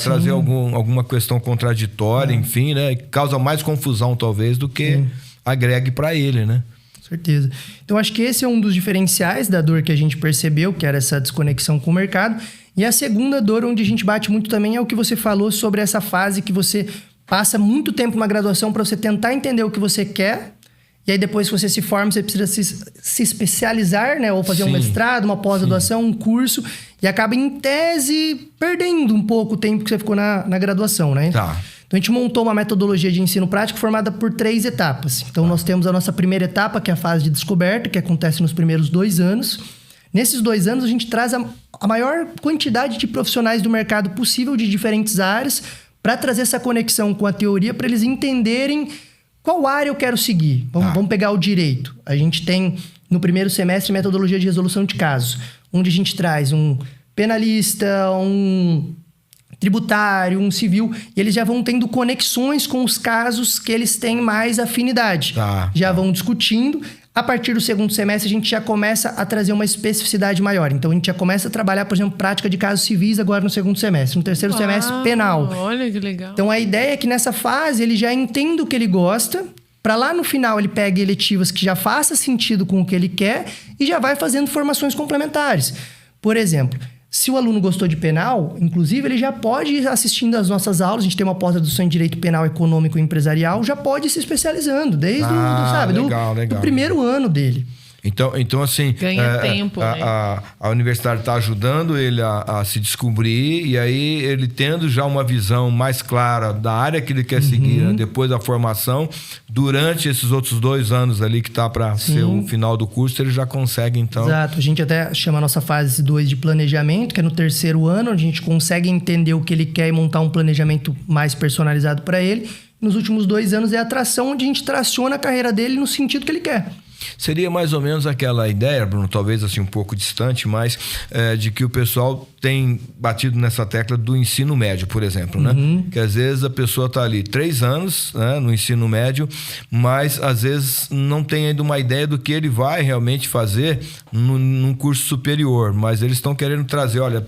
trazer alguma questão contraditória, enfim, né? Causa mais confusão, talvez, do que agregue para ele, né? Com certeza. Então, acho que esse é um dos diferenciais da dor que a gente percebeu, que era essa desconexão com o mercado. E a segunda dor, onde a gente bate muito também, é o que você falou sobre essa fase que você passa muito tempo numa graduação para você tentar entender o que você quer. E aí, depois que você se forma, você precisa se especializar, né? Ou fazer um mestrado, uma pós-graduação, um curso. E acaba, em tese, perdendo um pouco o tempo que você ficou na graduação, né? Tá. Então, a gente montou uma metodologia de ensino prático formada por 3 etapas. Então, nós temos a nossa primeira etapa, que é a fase de descoberta, que acontece nos primeiros 2 anos. Nesses 2 anos, a gente traz a maior quantidade de profissionais do mercado possível de diferentes áreas para trazer essa conexão com a teoria, para eles entenderem qual área eu quero seguir. Vamos pegar o direito. A gente tem, no primeiro semestre, metodologia de resolução de casos, onde a gente traz um penalista, um tributário, um civil, e eles já vão tendo conexões com os casos que eles têm mais afinidade. Vão discutindo. A partir do segundo semestre, a gente já começa a trazer uma especificidade maior. Então, a gente já começa a trabalhar, por exemplo, prática de casos civis agora no segundo semestre. No terceiro semestre, penal. Olha que legal. Então, a ideia é que nessa fase ele já entenda o que ele gosta, para lá no final ele pegue eletivas que já façam sentido com o que ele quer e já vai fazendo formações complementares. Por exemplo, se o aluno gostou de penal, inclusive, ele já pode ir assistindo às nossas aulas. A gente tem uma pós-graduação em Direito Penal Econômico e Empresarial, já pode ir se especializando desde do primeiro ano dele. Então assim... Ganha tempo, né? A universidade está ajudando ele a se descobrir, e aí ele tendo já uma visão mais clara da área que ele quer seguir, né? Depois da formação, durante esses outros 2 anos ali que está para ser o final do curso, ele já consegue, então... Exato. A gente até chama a nossa fase 2 de planejamento, que é no 3º ano, onde a gente consegue entender o que ele quer e montar um planejamento mais personalizado para ele. Nos últimos 2 anos é a atração, onde a gente traciona a carreira dele no sentido que ele quer. Seria mais ou menos aquela ideia, Bruno, talvez assim um pouco distante, mas de que o pessoal tem batido nessa tecla do ensino médio, por exemplo, né? Que às vezes a pessoa está ali 3 anos, né, no ensino médio, mas às vezes não tem ainda uma ideia do que ele vai realmente fazer num curso superior, mas eles estão querendo trazer, olha...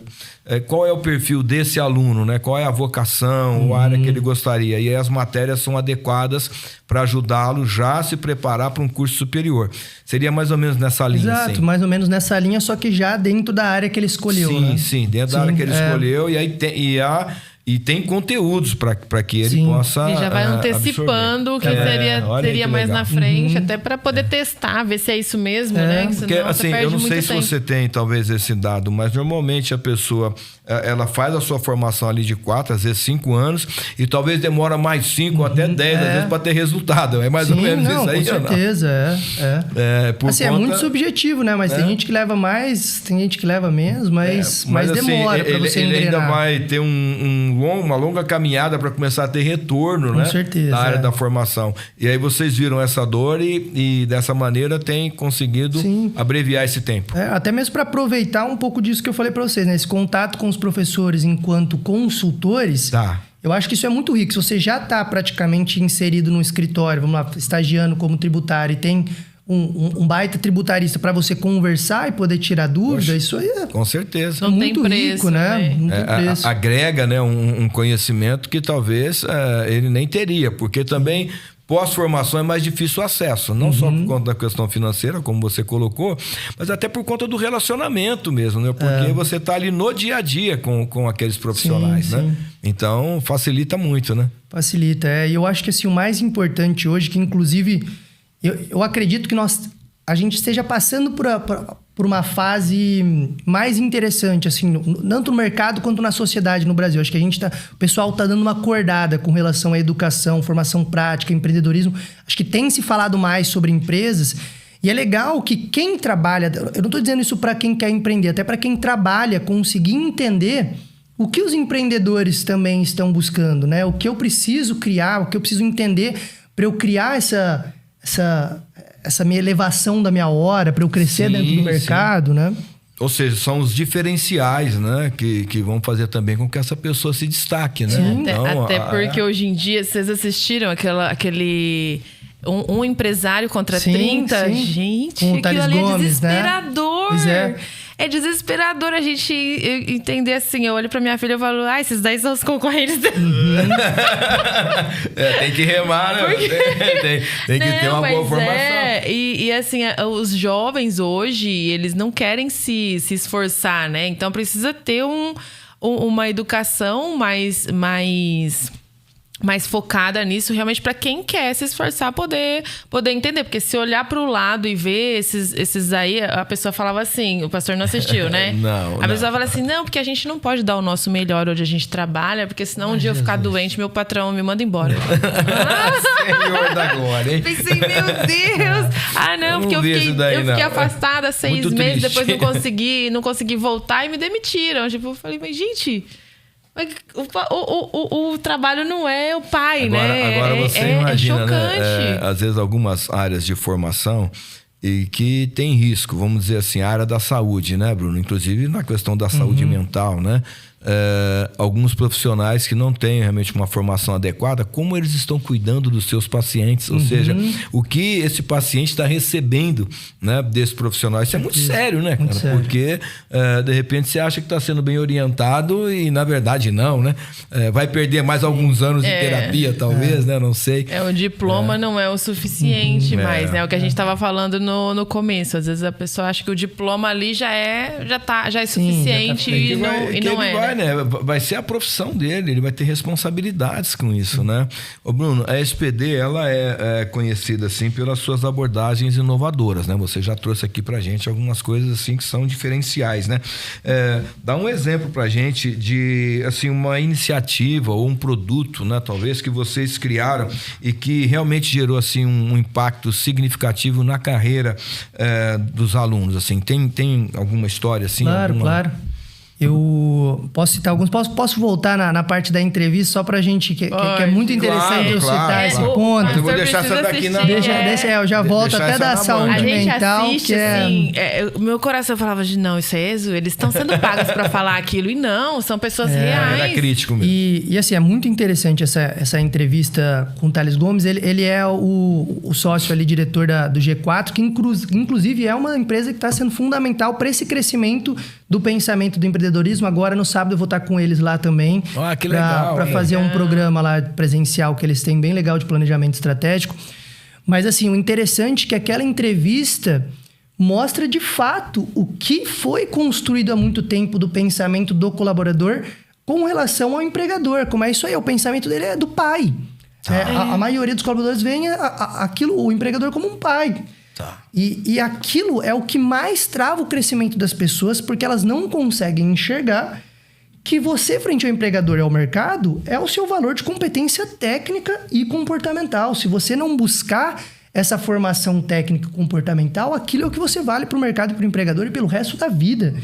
qual é o perfil desse aluno, né? Qual é a vocação, a área que ele gostaria. E aí as matérias são adequadas para ajudá-lo já a se preparar para um curso superior. Seria mais ou menos nessa linha, Exato, sim. mais ou menos nessa linha, só que já dentro da área que ele escolheu, sim, né? Sim, dentro da área que ele escolheu. E aí e tem conteúdos para que ele possa e já vai antecipando o que seria mais na frente, até para poder testar, ver se é isso mesmo, né? Que porque, assim, eu não sei se você tem talvez esse dado, mas normalmente a pessoa ela faz a sua formação ali de 4, às vezes 5 anos, e talvez demora mais 5 até 10, às vezes, para ter resultado. É mais ou menos isso aí, com certeza, assim, é muito subjetivo, né? Mas tem gente que leva mais, tem gente que leva menos, mas demora para você engrenar. Ele ainda vai ter uma longa caminhada para começar a ter retorno, com certeza, da área da formação. E aí vocês viram essa dor e dessa maneira tem conseguido abreviar esse tempo. Até mesmo para aproveitar um pouco disso que eu falei para vocês, né? Esse contato com os professores enquanto consultores, eu acho que isso é muito rico. Se você já está praticamente inserido no escritório, vamos lá, estagiando como tributário e tem um baita tributarista para você conversar e poder tirar dúvida, isso aí é... Com certeza. Não muito tem preço, rico, né? Não tem preço. Agrega, né, um conhecimento que talvez ele nem teria, porque também... Pós-formação é mais difícil o acesso, não só por conta da questão financeira, como você colocou, mas até por conta do relacionamento mesmo, né? Porque você está ali no dia a dia com aqueles profissionais, né? Então, facilita muito, né? Facilita, E eu acho que assim, o mais importante hoje, que inclusive, eu acredito que a gente esteja passando por uma fase mais interessante, assim, tanto no mercado quanto na sociedade no Brasil. Acho que o pessoal está dando uma acordada com relação à educação, formação prática, empreendedorismo. Acho que tem se falado mais sobre empresas. E é legal que quem trabalha... Eu não estou dizendo isso para quem quer empreender, até para quem trabalha, conseguir entender o que os empreendedores também estão buscando, né? O que eu preciso criar, o que eu preciso entender para eu criar essa minha elevação da minha hora, para eu crescer dentro do mercado, né? Ou seja, são os diferenciais, né? Que vão fazer também com que essa pessoa se destaque, né? Então, até porque hoje em dia, vocês assistiram aquele... Um empresário contra 30? Gente, com aquilo ali Gomes, é desesperador. Né? Pois é. É desesperador a gente entender assim. Eu olho pra minha filha e falo, esses daí são os concorrentes. Tem que remar, né? Tem que ter uma boa formação. E assim, os jovens hoje, eles não querem se esforçar, né? Então precisa ter uma educação mais focada nisso, realmente, para quem quer se esforçar poder entender. Porque se olhar para o lado e ver esses aí, a pessoa falava assim, o pastor não assistiu, né? Não. A pessoa fala assim, não, porque a gente não pode dar o nosso melhor onde a gente trabalha, porque senão um dia eu ficar doente, meu patrão me manda embora. Senhor da glória, hein? Pensei, meu Deus! Não, porque eu fiquei afastada 6 meses, depois não consegui voltar e me demitiram. Tipo, eu falei, mas gente... O trabalho não é o pai, né? Agora você imagina, chocante. Né? Às vezes algumas áreas de formação e que tem risco, vamos dizer assim, a área da saúde, né, Bruno? Inclusive na questão da saúde mental, né? Alguns profissionais que não têm realmente uma formação adequada, como eles estão cuidando dos seus pacientes, ou seja, o que esse paciente está recebendo, né, desse profissional. Isso é muito sério, né, cara? Sério. Porque de repente você acha que está sendo bem orientado e na verdade não, né? Vai perder mais alguns anos de terapia, talvez, né? Não sei. O diploma não é o suficiente mais, né? O que a gente estava falando no começo. Às vezes a pessoa acha que o diploma ali já é suficiente e não é. né? Vai ser a profissão dele, ele vai ter responsabilidades com isso, né? Ô Bruno, a SPD, ela é conhecida, assim, pelas suas abordagens inovadoras, né? Você já trouxe aqui pra gente algumas coisas, assim, que são diferenciais, né? Dá um exemplo pra gente de, assim, uma iniciativa ou um produto, né? Talvez que vocês criaram e que realmente gerou, assim, um impacto significativo na carreira dos alunos, assim. Tem alguma história, assim? Claro. Eu posso citar alguns. Posso voltar na parte da entrevista só pra gente, que é muito interessante eu citar esse ponto. Eu vou deixar essa daqui na... eu já volto até da saúde mental. Assiste, assim, meu coração falava não, isso é exo, eles estão sendo pagos pra falar aquilo. E não, são pessoas reais. Era crítico mesmo. E assim, é muito interessante essa entrevista com o Thales Gomes. Ele é o sócio ali, diretor do G4, que inclusive é uma empresa que está sendo fundamental para esse crescimento do pensamento do empreendedorismo. Agora, no sábado, eu vou estar com eles lá também. Que legal. Para fazer um programa lá presencial que eles têm, bem legal, de planejamento estratégico. Mas, assim, o interessante é que aquela entrevista mostra, de fato, o que foi construído há muito tempo do pensamento do colaborador com relação ao empregador. Como é isso aí? O pensamento dele é do pai. A maioria dos colaboradores veem o empregador como um pai. Tá. E aquilo é o que mais trava o crescimento das pessoas, porque elas não conseguem enxergar que você, frente ao empregador e ao mercado, é o seu valor de competência técnica e comportamental. Se você não buscar essa formação técnica e comportamental, aquilo é o que você vale para o mercado e para o empregador e pelo resto da vida.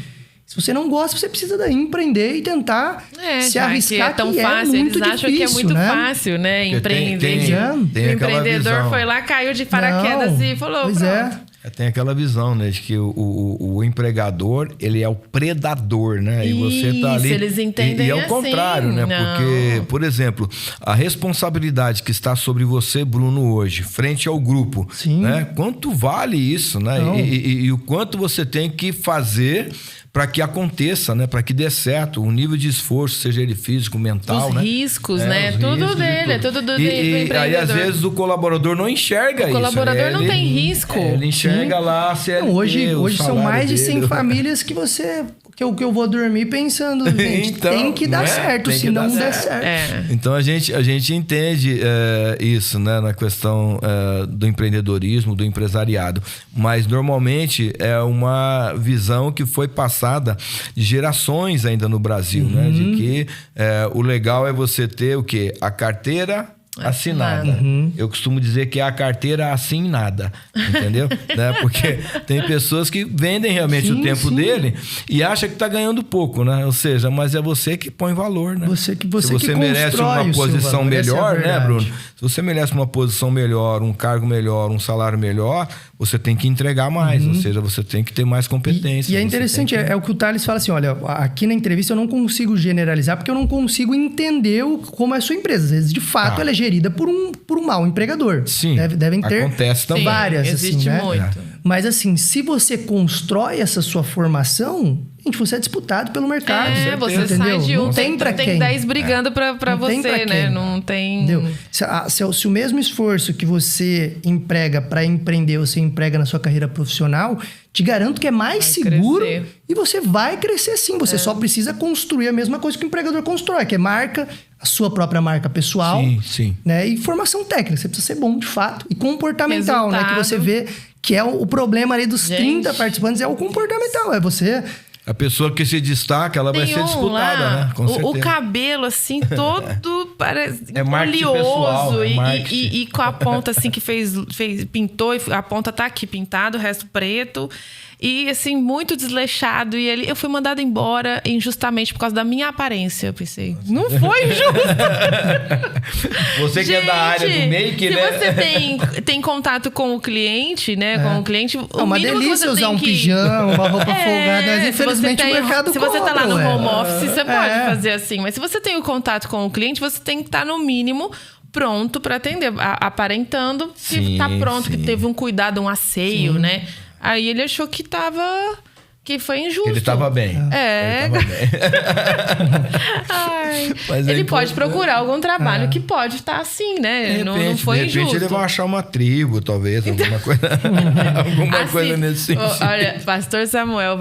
Se você não gosta, você precisa empreender e tentar se arriscar, que é tão fácil. Muito eles acham difícil, que é muito fácil, né? Empreender. Tem o empreendedor visão. Foi lá, caiu de paraquedas e falou, pois pronto. Tem aquela visão, né? De que o empregador, ele é o predador, né? E você tá ali... eles entendem e é o contrário, né? Não. Porque, por exemplo, a responsabilidade que está sobre você, Bruno, hoje, frente ao grupo, Sim. né? Quanto vale isso, né? E o quanto você tem que fazer para que aconteça, né? Para que dê certo, o nível de esforço, seja ele físico, mental, os né? riscos, né? Tudo dele, é tudo do empreendedor. Aí, às vezes, o colaborador não enxerga isso. O colaborador não tem risco. Ele enxerga lá... Hoje são mais de 100 famílias que eu vou dormir pensando, gente, então, tem que dar certo, se não der certo. Então, a gente entende isso, né? Na questão do empreendedorismo, do empresariado. Mas, normalmente, é uma visão que foi passada de gerações ainda no Brasil, né? De que o legal é você ter o quê? A carteira assinada. Eu costumo dizer que é a carteira assinada, entendeu? Né? Porque tem pessoas que vendem realmente o tempo dele e acha que tá ganhando pouco, né? Ou seja, mas é você que põe valor, né? Se que você merece uma posição melhor, né, Bruno? Se você merece uma posição melhor, um cargo melhor, um salário melhor, você tem que entregar mais, ou seja, você tem que ter mais competência. E é interessante, é o que o Thales fala assim, olha, aqui na entrevista eu não consigo generalizar porque eu não consigo entender como é a sua empresa. Às vezes, de fato, ela é gerida por um mau empregador. Sim, devem ter acontece também. várias, existe assim, né? muito. Mas assim, se você constrói essa sua formação, gente, você é disputado pelo mercado. Você entendeu? sai de um, não tem pra quem. Tem 10 brigando pra você, pra né? Não tem... Entendeu? Se o mesmo esforço que você emprega para empreender, você emprega na sua carreira profissional, te garanto que é mais seguro e você vai crescer sim. Você só precisa construir a mesma coisa que o empregador constrói, que é marca, a sua própria marca pessoal. Sim. Né? E formação técnica. Você precisa ser bom, de fato. E comportamental, né? Que você vê que é o problema ali dos 30 participantes, é o comportamental. É você... A pessoa que se destaca, ela vai ser disputada, né? Com certeza. O cabelo, assim, todo parece oleoso. E com a ponta, assim, que pintou. A ponta tá aqui pintada, o resto preto. E, assim, muito desleixado. E eu fui mandada embora injustamente por causa da minha aparência. Eu pensei, não foi injusto. Você que é da área do make, né? Se você tem contato com o cliente, né? Com o cliente, é uma delícia usar um pijama, uma roupa folgada. Mas, infelizmente, o mercado cobra. Se você tá lá no home office, você pode fazer assim. Mas se você tem o contato com o cliente, você tem que estar, no mínimo, pronto para atender. Aparentando que tá pronto, que teve um cuidado, um asseio, né? Aí ele achou que tava que foi injusto. Ele estava bem. É. Ele tava bem. Ai, Mas ele é pode procurar algum trabalho que pode estar assim, né? Não foi de repente injusto. ele vai achar uma tribo, talvez, alguma coisa, alguma Assim, coisa nesse sentido. Olha, pastor Samuel,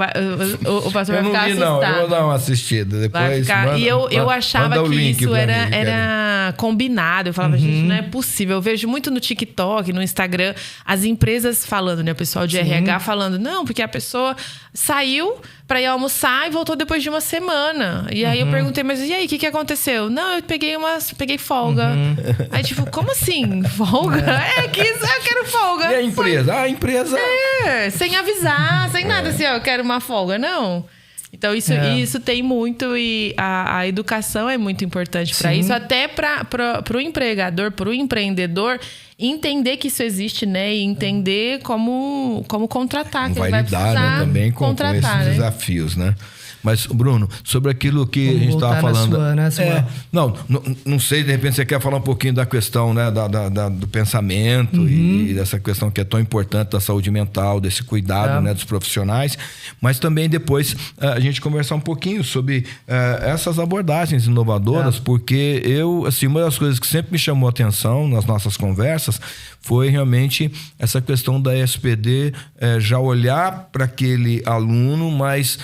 o pastor Eu vai ficar não vi, assustado. não. Eu vou dar uma assistida depois. Vai ficar... E eu achava que isso era combinado. Eu falava, gente, não é possível. Eu vejo muito no TikTok, no Instagram, as empresas falando, né? O pessoal de RH falando, não, porque a pessoa saiu pra ir almoçar e voltou depois de uma semana. E aí eu perguntei, mas e aí, o que aconteceu? Não, eu peguei folga. Aí, tipo, como assim? Folga? Eu quero folga. E a empresa? A empresa... Sem avisar, sem nada, assim, ó, eu quero uma folga, não. Então, isso tem muito, e a educação é muito importante para isso, até para o empregador, para o empreendedor, entender que isso existe, né? E entender como contratar. Vai lidar, né, também com esses desafios, né? Mas, Bruno, sobre aquilo que a gente estava falando... Não sei, de repente você quer falar um pouquinho da questão, né, do pensamento e dessa questão que é tão importante da saúde mental, desse cuidado, né, dos profissionais, mas também depois a gente conversar um pouquinho sobre essas abordagens inovadoras, porque uma das coisas que sempre me chamou a atenção nas nossas conversas foi realmente essa questão da SPD já olhar para aquele aluno, mas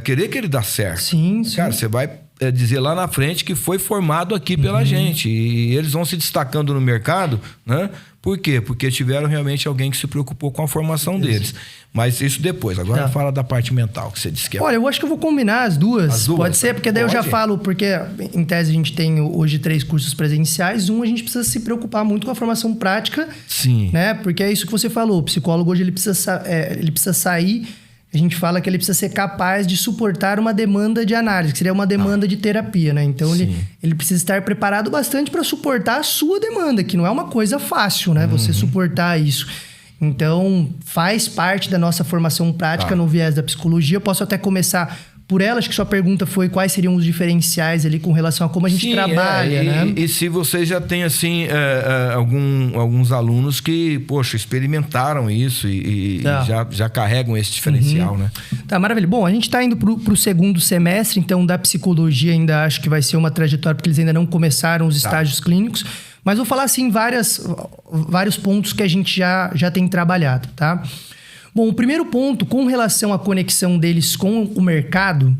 querer que ele dá certo. Sim. Cara, você vai dizer lá na frente que foi formado aqui pela gente. E eles vão se destacando no mercado, né? Por quê? Porque tiveram realmente alguém que se preocupou com a formação deles. Mas isso depois. Agora fala da parte mental, que você disse que é... Olha, eu acho que eu vou combinar as duas. Pode ser? Porque daí eu já falo, porque em tese a gente tem hoje 3 cursos presenciais. A gente precisa se preocupar muito com a formação prática. Sim. Né? Porque é isso que você falou. O psicólogo hoje ele precisa sair... A gente fala que ele precisa ser capaz de suportar uma demanda de análise, que seria uma demanda de terapia, né? Então, ele precisa estar preparado bastante para suportar a sua demanda, que não é uma coisa fácil, né? Você suportar isso. Então, faz parte da nossa formação prática no viés da psicologia. Eu posso até começar por ela. Acho que sua pergunta foi quais seriam os diferenciais ali com relação a como a gente trabalha, né? E se você já tem, assim, alguns alunos que, poxa, experimentaram isso e já carregam esse diferencial, né? Tá, maravilha. Bom, a gente está indo pro segundo semestre, então da psicologia ainda acho que vai ser uma trajetória, porque eles ainda não começaram os estágios clínicos. Mas vou falar, assim, vários pontos que a gente já tem trabalhado, tá? Bom, o primeiro ponto, com relação à conexão deles com o mercado,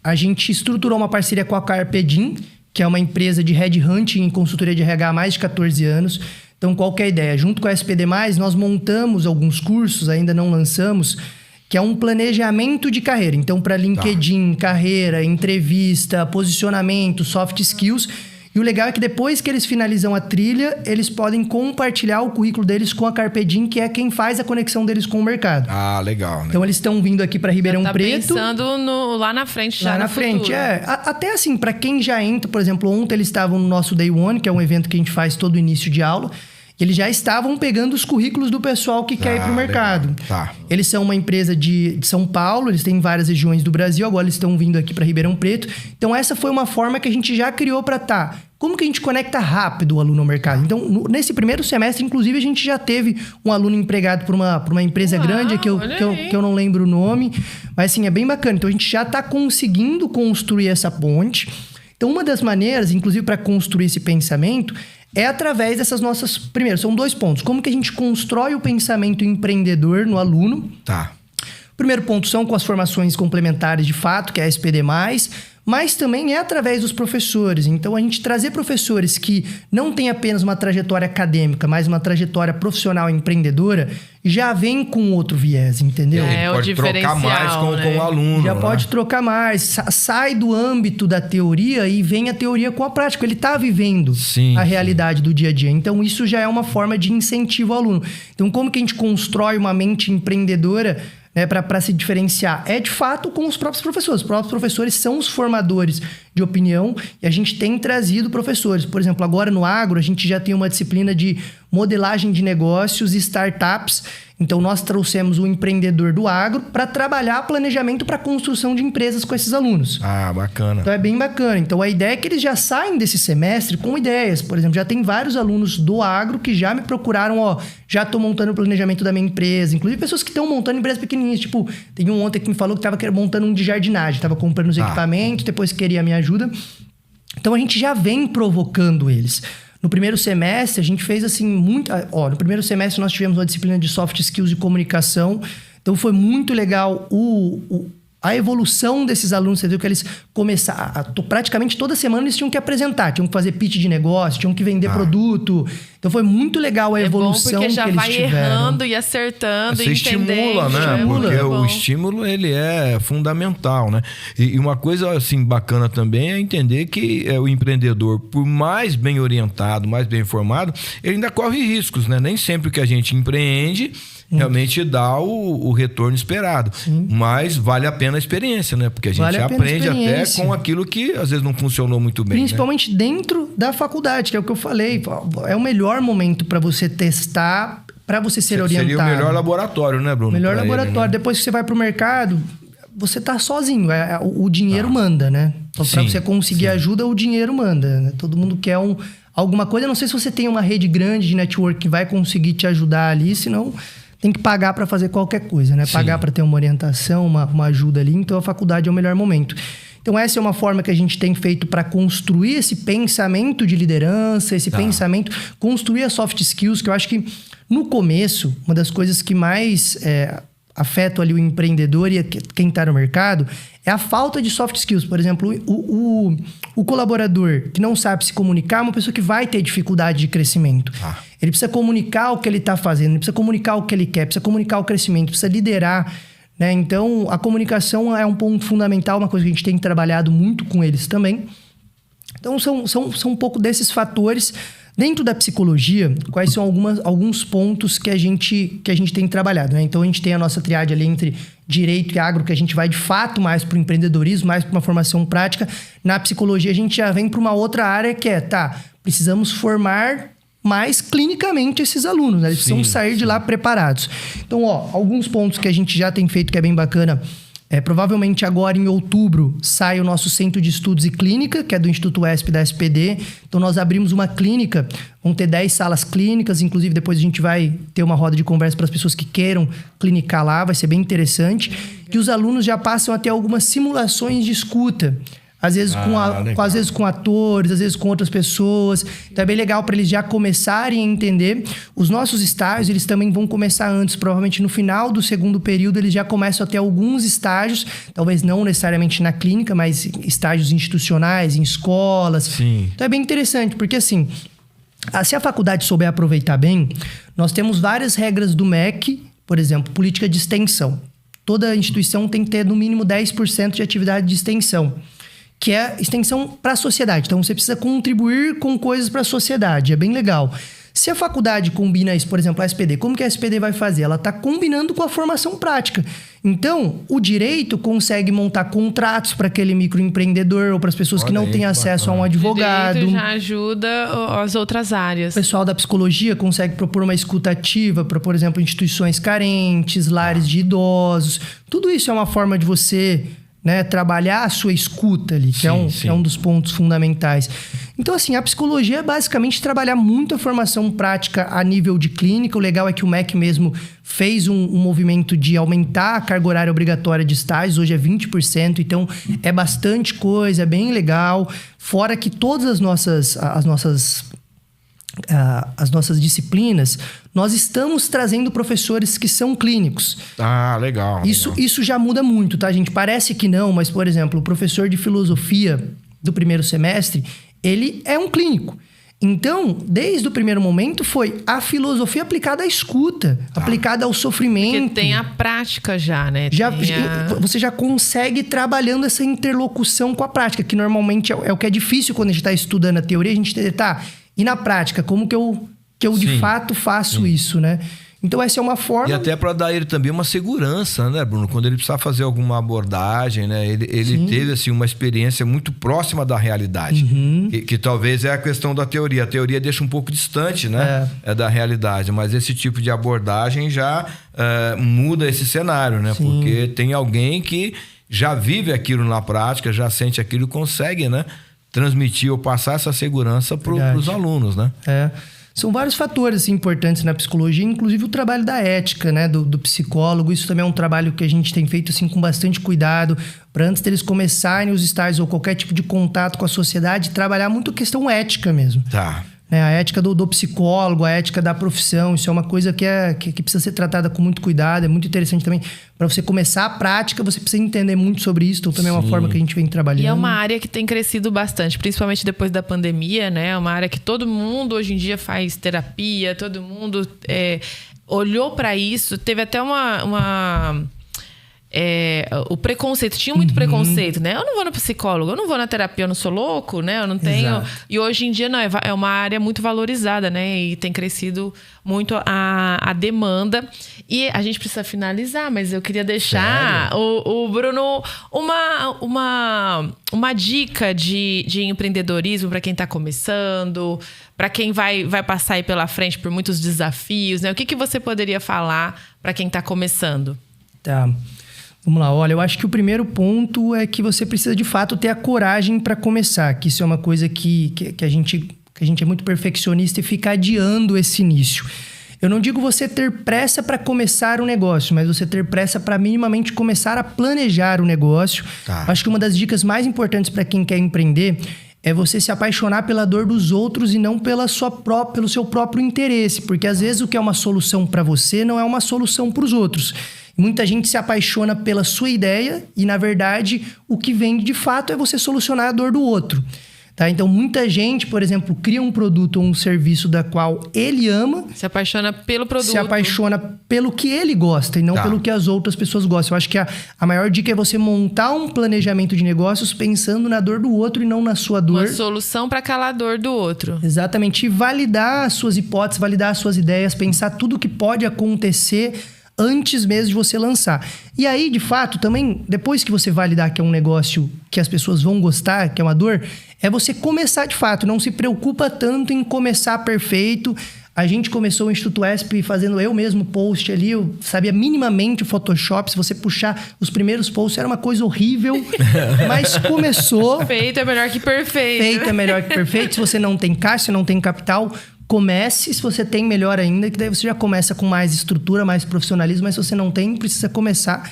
a gente estruturou uma parceria com a Carpedim, que é uma empresa de headhunting e consultoria de RH há mais de 14 anos. Então, qual que é a ideia? Junto com a SPD+, nós montamos alguns cursos, ainda não lançamos, que é um planejamento de carreira. Então, para LinkedIn, carreira, entrevista, posicionamento, soft skills... E o legal é que depois que eles finalizam a trilha, eles podem compartilhar o currículo deles com a Carpedim, que é quem faz a conexão deles com o mercado. Ah, legal. Né? Então, eles estão vindo aqui para Ribeirão Preto. Pensando lá na frente, já lá na frente, futuro. Até assim, para quem já entra, por exemplo, ontem eles estavam no nosso Day One, que é um evento que a gente faz todo início de aula. Eles já estavam pegando os currículos do pessoal que quer ir para o mercado. Tá. Eles são uma empresa de São Paulo, eles têm várias regiões do Brasil, agora eles estão vindo aqui para Ribeirão Preto. Então, essa foi uma forma que a gente já criou para como que a gente conecta rápido o aluno ao mercado? Então, nesse primeiro semestre, inclusive, a gente já teve um aluno empregado por uma empresa grande, que eu não lembro o nome. Mas, assim, é bem bacana. Então, a gente já está conseguindo construir essa ponte. Então, uma das maneiras, inclusive, para construir esse pensamento... é através dessas nossas... Primeiro, são 2 pontos. Como que a gente constrói o pensamento empreendedor no aluno? Tá. O primeiro ponto são com as formações complementares de fato, que é a SPD+, mas também é através dos professores. Então, a gente trazer professores que não têm apenas uma trajetória acadêmica, mas uma trajetória profissional empreendedora, já vem com outro viés, entendeu? Pode trocar mais com o aluno. Já pode trocar mais. Sai do âmbito da teoria e vem a teoria com a prática. Ele está vivendo a realidade do dia a dia. Então, isso já é uma forma de incentivo ao aluno. Então, como que a gente constrói uma mente empreendedora, né, para se diferenciar? É, de fato, com os próprios professores. Os próprios professores são os formadores de opinião e a gente tem trazido professores. Por exemplo, agora no agro, a gente já tem uma disciplina de modelagem de negócios e startups. Então, nós trouxemos o empreendedor do agro para trabalhar planejamento para construção de empresas com esses alunos. Ah, bacana. Então, é bem bacana. Então, a ideia é que eles já saem desse semestre com ideias. Por exemplo, já tem vários alunos do agro que já me procuraram, já estou montando o planejamento da minha empresa. Inclusive, pessoas que estão montando empresas pequenininhas. Tipo, tem um ontem que me falou que estava montando um de jardinagem. Estava comprando os equipamentos, depois queria a minha ajuda. Então, a gente já vem provocando eles. No primeiro semestre, a gente fez assim muito... no primeiro semestre, nós tivemos uma disciplina de soft skills de comunicação. Então, foi muito legal a evolução desses alunos. Você viu que eles começaram... Praticamente toda semana eles tinham que apresentar. Tinham que fazer pitch de negócio, tinham que vender produto. Então, foi muito legal a evolução que eles tiveram. Porque já vai errando e acertando. Você estimula, né? Porque o estímulo, ele é fundamental, né? E uma coisa, assim, bacana também é entender que o empreendedor, por mais bem orientado, mais bem informado, ele ainda corre riscos, né? Nem sempre que a gente empreende... realmente dá o retorno esperado. Sim. Mas vale a pena a experiência, né? Porque a gente aprende até com aquilo que às vezes não funcionou muito bem. Principalmente dentro da faculdade, que é o que eu falei. É o melhor momento para você testar, para você ser orientado. Seria o melhor laboratório, né, Bruno? Melhor laboratório. Ele, né? Depois que você vai pro mercado, você tá sozinho. O dinheiro manda, né? Então, para você conseguir ajuda, o dinheiro manda. Né? Todo mundo quer alguma coisa. Não sei se você tem uma rede grande de network que vai conseguir te ajudar ali, senão... tem que pagar para fazer qualquer coisa, né? Sim. Pagar para ter uma orientação, uma ajuda ali. Então, a faculdade é o melhor momento. Então, essa é uma forma que a gente tem feito para construir esse pensamento de liderança, esse pensamento, construir as soft skills, que eu acho que, no começo, uma das coisas que mais afetam ali o empreendedor e quem está no mercado é a falta de soft skills. Por exemplo, o colaborador que não sabe se comunicar é uma pessoa que vai ter dificuldade de crescimento. Ele precisa comunicar o que ele está fazendo, ele precisa comunicar o que ele quer, precisa comunicar o crescimento, precisa liderar, né? Então, a comunicação é um ponto fundamental, uma coisa que a gente tem trabalhado muito com eles também. Então, são um pouco desses fatores. Dentro da psicologia, quais são alguns pontos que a gente tem trabalhado, né? Então, a gente tem a nossa triade ali entre direito e agro, que a gente vai de fato mais para o empreendedorismo, mais para uma formação prática. Na psicologia, a gente já vem para uma outra área que é, precisamos formar mais clinicamente esses alunos, né? Eles precisam sair de lá preparados. Então, alguns pontos que a gente já tem feito que é bem bacana. Provavelmente agora em outubro sai o nosso Centro de Estudos e Clínica, que é do Instituto ESP da SPD. Então nós abrimos uma clínica, vão ter 10 salas clínicas, inclusive depois a gente vai ter uma roda de conversa para as pessoas que queiram clinicar lá, vai ser bem interessante. Que os alunos já passam a ter algumas simulações de escuta. Às vezes, às vezes com atores, às vezes com outras pessoas. Então é bem legal para eles já começarem a entender. Os nossos estágios, eles também vão começar antes. Provavelmente no final do segundo período, eles já começam a ter alguns estágios. Talvez não necessariamente na clínica, mas estágios institucionais, em escolas. Sim. Então é bem interessante, porque assim, se a faculdade souber aproveitar bem, nós temos várias regras do MEC, por exemplo, política de extensão. Toda instituição tem que ter no mínimo 10% de atividade de extensão, que é extensão para a sociedade. Então, você precisa contribuir com coisas para a sociedade. É bem legal. Se a faculdade combina isso, por exemplo, a SPD, como que a SPD vai fazer? Ela está combinando com a formação prática. Então, o direito consegue montar contratos para aquele microempreendedor ou para as pessoas que não têm acesso a um advogado. O direito já ajuda as outras áreas. O pessoal da psicologia consegue propor uma escuta ativa para, por exemplo, instituições carentes, lares de idosos. Tudo isso é uma forma de você... né, trabalhar a sua escuta ali, que é um dos pontos fundamentais. Então, assim, a psicologia é basicamente trabalhar muito a formação prática a nível de clínica. O legal é que o MEC mesmo fez um movimento de aumentar a carga horária obrigatória de estágios. Hoje é 20%, então é bastante coisa, é bem legal. Fora que todas as nossas disciplinas, nós estamos trazendo professores que são clínicos. Legal. Isso já muda muito, tá, gente? Parece que não, mas, por exemplo, o professor de filosofia do primeiro semestre, ele é um clínico. Então, desde o primeiro momento, foi a filosofia aplicada à escuta, aplicada ao sofrimento. Porque tem a prática já, né? Você já consegue trabalhando essa interlocução com a prática, que normalmente é o que é difícil quando a gente está estudando a teoria, a gente e na prática, como que eu de fato faço isso, né? Então essa é uma forma... E até para dar ele também uma segurança, né, Bruno? Quando ele precisar fazer alguma abordagem, né? Ele teve assim, uma experiência muito próxima da realidade. Que talvez é a questão da teoria. A teoria deixa um pouco distante, né? É da realidade. Mas esse tipo de abordagem já muda esse cenário, né? Porque tem alguém que já vive aquilo na prática, já sente aquilo e consegue, né? Transmitir ou passar essa segurança para os alunos, né? São vários fatores assim, importantes na psicologia, inclusive o trabalho da ética, né, do psicólogo. Isso também é um trabalho que a gente tem feito assim, com bastante cuidado, para antes deles começarem os estágios ou qualquer tipo de contato com a sociedade, trabalhar muito a questão ética mesmo. Tá. A ética do psicólogo, a ética da profissão, isso é uma coisa que precisa ser tratada com muito cuidado. É muito interessante também. Para você começar a prática, você precisa entender muito sobre isso. Então, também é uma forma que a gente vem trabalhando. E é uma área que tem crescido bastante, principalmente depois da pandemia, né? É uma área que todo mundo hoje em dia faz terapia, todo mundo olhou para isso. Teve até o preconceito, tinha muito preconceito, né? Eu não vou no psicólogo, eu não vou na terapia, eu não sou louco, né? Eu não tenho... Exato. E hoje em dia, não, é uma área muito valorizada, né? E tem crescido muito a demanda. E a gente precisa finalizar, mas eu queria deixar o Bruno uma dica de empreendedorismo para quem está começando, para quem vai passar aí pela frente por muitos desafios, né? O que você poderia falar para quem está começando? Tá. Vamos lá, olha, eu acho que o primeiro ponto é que você precisa de fato ter a coragem para começar, que isso é uma coisa que a gente é muito perfeccionista e fica adiando esse início. Eu não digo você ter pressa para começar um negócio, mas você ter pressa para minimamente começar a planejar o negócio. Tá. Acho que uma das dicas mais importantes para quem quer empreender é você se apaixonar pela dor dos outros e não pelo seu próprio interesse, porque às vezes o que é uma solução para você não é uma solução para os outros. Muita gente se apaixona pela sua ideia e, na verdade, o que vende de fato é você solucionar a dor do outro. Tá? Então, muita gente, por exemplo, cria um produto ou um serviço da qual ele ama. Se apaixona pelo produto. Se apaixona pelo que ele gosta e não pelo que as outras pessoas gostam. Eu acho que a maior dica é você montar um planejamento de negócios pensando na dor do outro e não na sua dor. Uma solução para calar a dor do outro. Exatamente. E validar as suas hipóteses, validar as suas ideias, pensar tudo o que pode acontecer antes mesmo de você lançar. E aí, de fato, também, depois que você validar que é um negócio que as pessoas vão gostar, que é uma dor, é você começar de fato. Não se preocupa tanto em começar perfeito. A gente começou o Instituto ESP fazendo eu mesmo post ali. Eu sabia minimamente o Photoshop. Se você puxar os primeiros posts, era uma coisa horrível. Mas começou. Feito é melhor que perfeito. Feito é melhor que perfeito. Se você não tem caixa, se não tem capital, comece. Se você tem, melhor ainda, que daí você já começa com mais estrutura, mais profissionalismo. Mas se você não tem, precisa começar.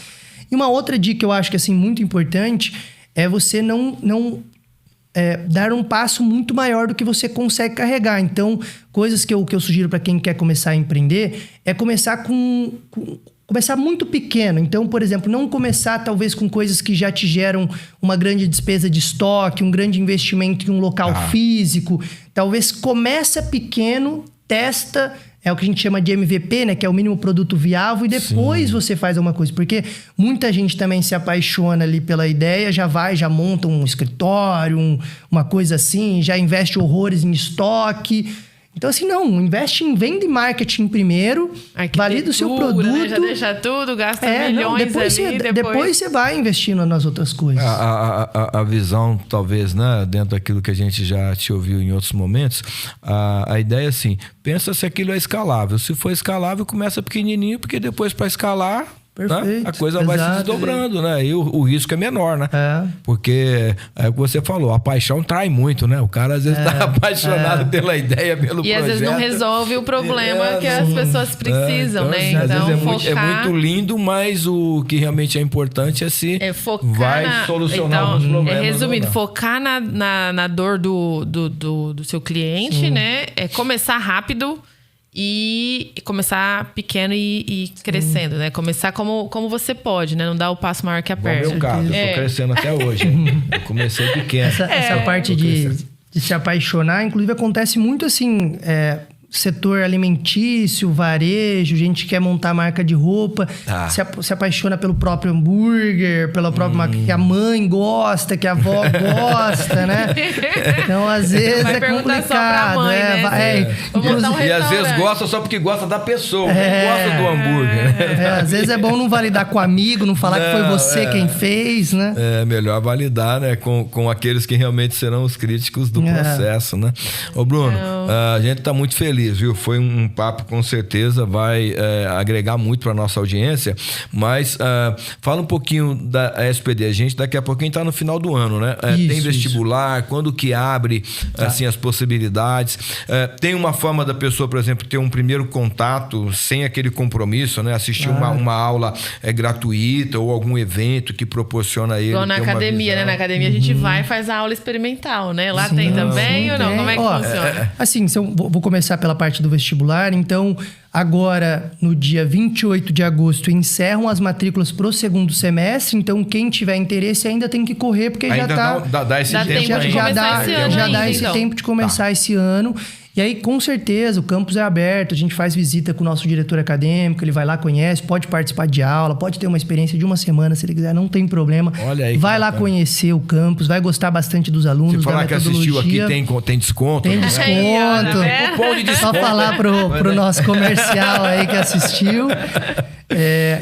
E uma outra dica que eu acho que assim, muito importante é você não dar um passo muito maior do que você consegue carregar. Então, coisas que eu sugiro para quem quer começar a empreender é começar começar muito pequeno. Então, por exemplo, não começar talvez com coisas que já te geram uma grande despesa de estoque, um grande investimento em um local físico. Talvez começa pequeno, testa, é o que a gente chama de MVP, né? Que é o mínimo produto viável, e depois você faz alguma coisa. Porque muita gente também se apaixona ali pela ideia, já monta um escritório, uma coisa assim, já investe horrores em estoque. Então, assim, não, investe em venda e marketing primeiro, valida o seu produto. Né? Já deixa tudo, gasta milhões depois você vai investindo nas outras coisas. A visão, talvez, né, dentro daquilo que a gente já te ouviu em outros momentos, a ideia é assim, pensa se aquilo é escalável. Se for escalável, começa pequenininho, porque depois para escalar... Né? A coisa vai se desdobrando, né? E o risco é menor, né? Porque é o que você falou, a paixão trai muito, né? O cara às vezes tá apaixonado pela ideia, pelo projeto. E às vezes não resolve o problema que as pessoas precisam, né? Então, às vezes é muito lindo, mas o que realmente é importante é se vai solucionar alguns problemas. Resumindo, focar na dor do seu cliente, né? É começar rápido. E começar pequeno e crescendo, né? Começar como você pode, né? Não dar o passo maior que a perna. No meu caso, eu tô crescendo até hoje. Eu comecei pequeno. Essa parte de se apaixonar, inclusive, acontece muito assim... setor alimentício, varejo, gente que quer montar marca de roupa, se apaixona pelo próprio hambúrguer, pela própria marca que a mãe gosta, que a avó gosta, né? Então, às vezes é complicado. Mãe, né? E às vezes gosta só porque gosta da pessoa, não gosta do hambúrguer. Às vezes é bom não validar com amigo, não falar que foi você quem fez, né? É melhor validar, né? Com aqueles que realmente serão os críticos do processo, né? Ô, Bruno, a gente tá muito feliz, viu? Foi um papo, com certeza, vai agregar muito para nossa audiência, mas fala um pouquinho da SPD. A gente daqui a pouquinho tá no final do ano, né? Tem vestibular, quando que abre, assim, as possibilidades. Tem uma forma da pessoa, por exemplo, ter um primeiro contato sem aquele compromisso, né? Assistir uma aula gratuita ou algum evento que proporciona a ele. Igual na academia, né? Na academia a gente vai e faz a aula experimental, né? Lá tem também ou não? Como é que funciona? Assim, vou começar pela parte do vestibular. Então, agora, no dia 28 de agosto, encerram as matrículas pro segundo semestre. Então, quem tiver interesse ainda tem que correr, porque ainda dá esse tempo. Já dá esse tempo de começar esse ano. E aí, com certeza, o campus é aberto, a gente faz visita com o nosso diretor acadêmico, ele vai lá, conhece, pode participar de aula, pode ter uma experiência de uma semana, se ele quiser, não tem problema. Olha aí, vai lá conhecer o campus, vai gostar bastante dos alunos, se falar que assistiu aqui, tem desconto. Tem desconto. Cupom de desconto. Só falar pro nosso comercial aí que assistiu.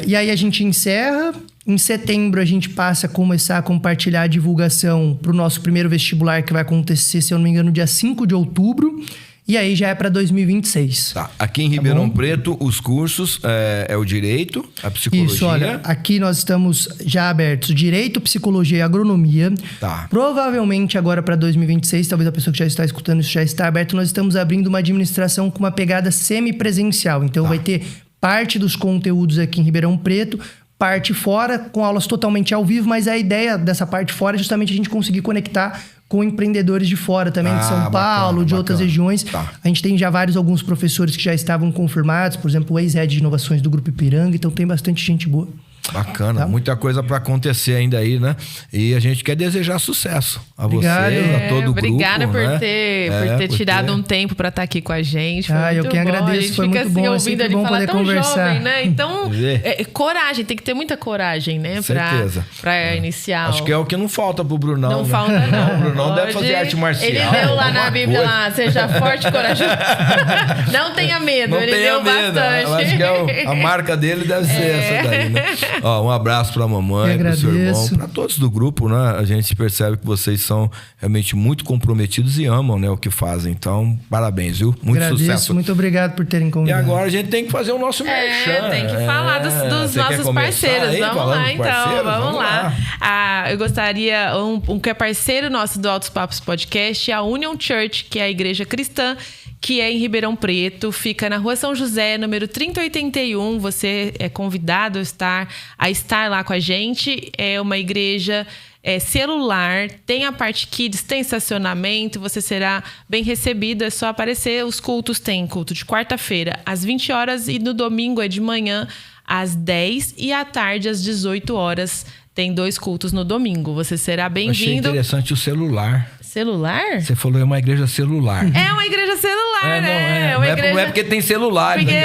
E aí a gente encerra. Em setembro, a gente passa a começar a compartilhar a divulgação para o nosso primeiro vestibular, que vai acontecer, se eu não me engano, dia 5 de outubro. E aí já é para 2026. Tá. Aqui em Ribeirão Preto, os cursos é o Direito, a Psicologia. Isso, olha, aqui nós estamos já abertos Direito, Psicologia e Agronomia. Tá. Provavelmente agora para 2026, talvez a pessoa que já está escutando isso já está aberto, nós estamos abrindo uma administração com uma pegada semipresencial. Então vai ter parte dos conteúdos aqui em Ribeirão Preto, parte fora, com aulas totalmente ao vivo, mas a ideia dessa parte fora é justamente a gente conseguir conectar com empreendedores de fora também, de São Paulo, de outras regiões. A gente tem já alguns professores que já estavam confirmados, por exemplo, o ex-head de inovações do Grupo Ipiranga, então tem bastante gente boa. Bacana, muita coisa para acontecer ainda aí, né? E a gente quer desejar sucesso a vocês, a todo o grupo. Obrigada por ter tirado um tempo para estar aqui com a gente. Eu que agradeço, foi muito bom. É sempre bom poder conversar. Jovem, né? Então, coragem, tem que ter muita coragem, né? Para iniciar. Acho que é o que não falta pro Brunão. Não falta, não. O Brunão deve fazer arte marcial. Ele deu lá na Bíblia, lá, seja forte e corajoso. Não tenha medo, ele deu bastante. Eu acho que a marca dele deve ser essa daí, né? Um abraço pra mamãe, pro seu irmão, pra todos do grupo, né? A gente percebe que vocês são realmente muito comprometidos e amam, né, o que fazem. Então, parabéns, viu? Muito sucesso. Muito obrigado por terem convidado. E agora a gente tem que fazer o nosso merchan. Tem que falar dos nossos parceiros. Aí, vamos lá, então. Vamos lá. Eu gostaria, que é parceiro nosso do Altos Papos Podcast, a Union Church, que é a igreja cristã, que é em Ribeirão Preto, fica na Rua São José, número 3081. Você é convidado a estar lá com a gente. É uma igreja celular, tem a parte kids, tem estacionamento, você será bem recebido, é só aparecer. Os cultos tem culto de quarta-feira às 20 horas e no domingo é de manhã às 10 e à tarde às 18 horas. Tem 2 cultos no domingo. Você será bem-vindo. Achei interessante o celular. Celular? Você falou é uma igreja celular. É uma igreja celular, né? Não é porque tem celular. Porque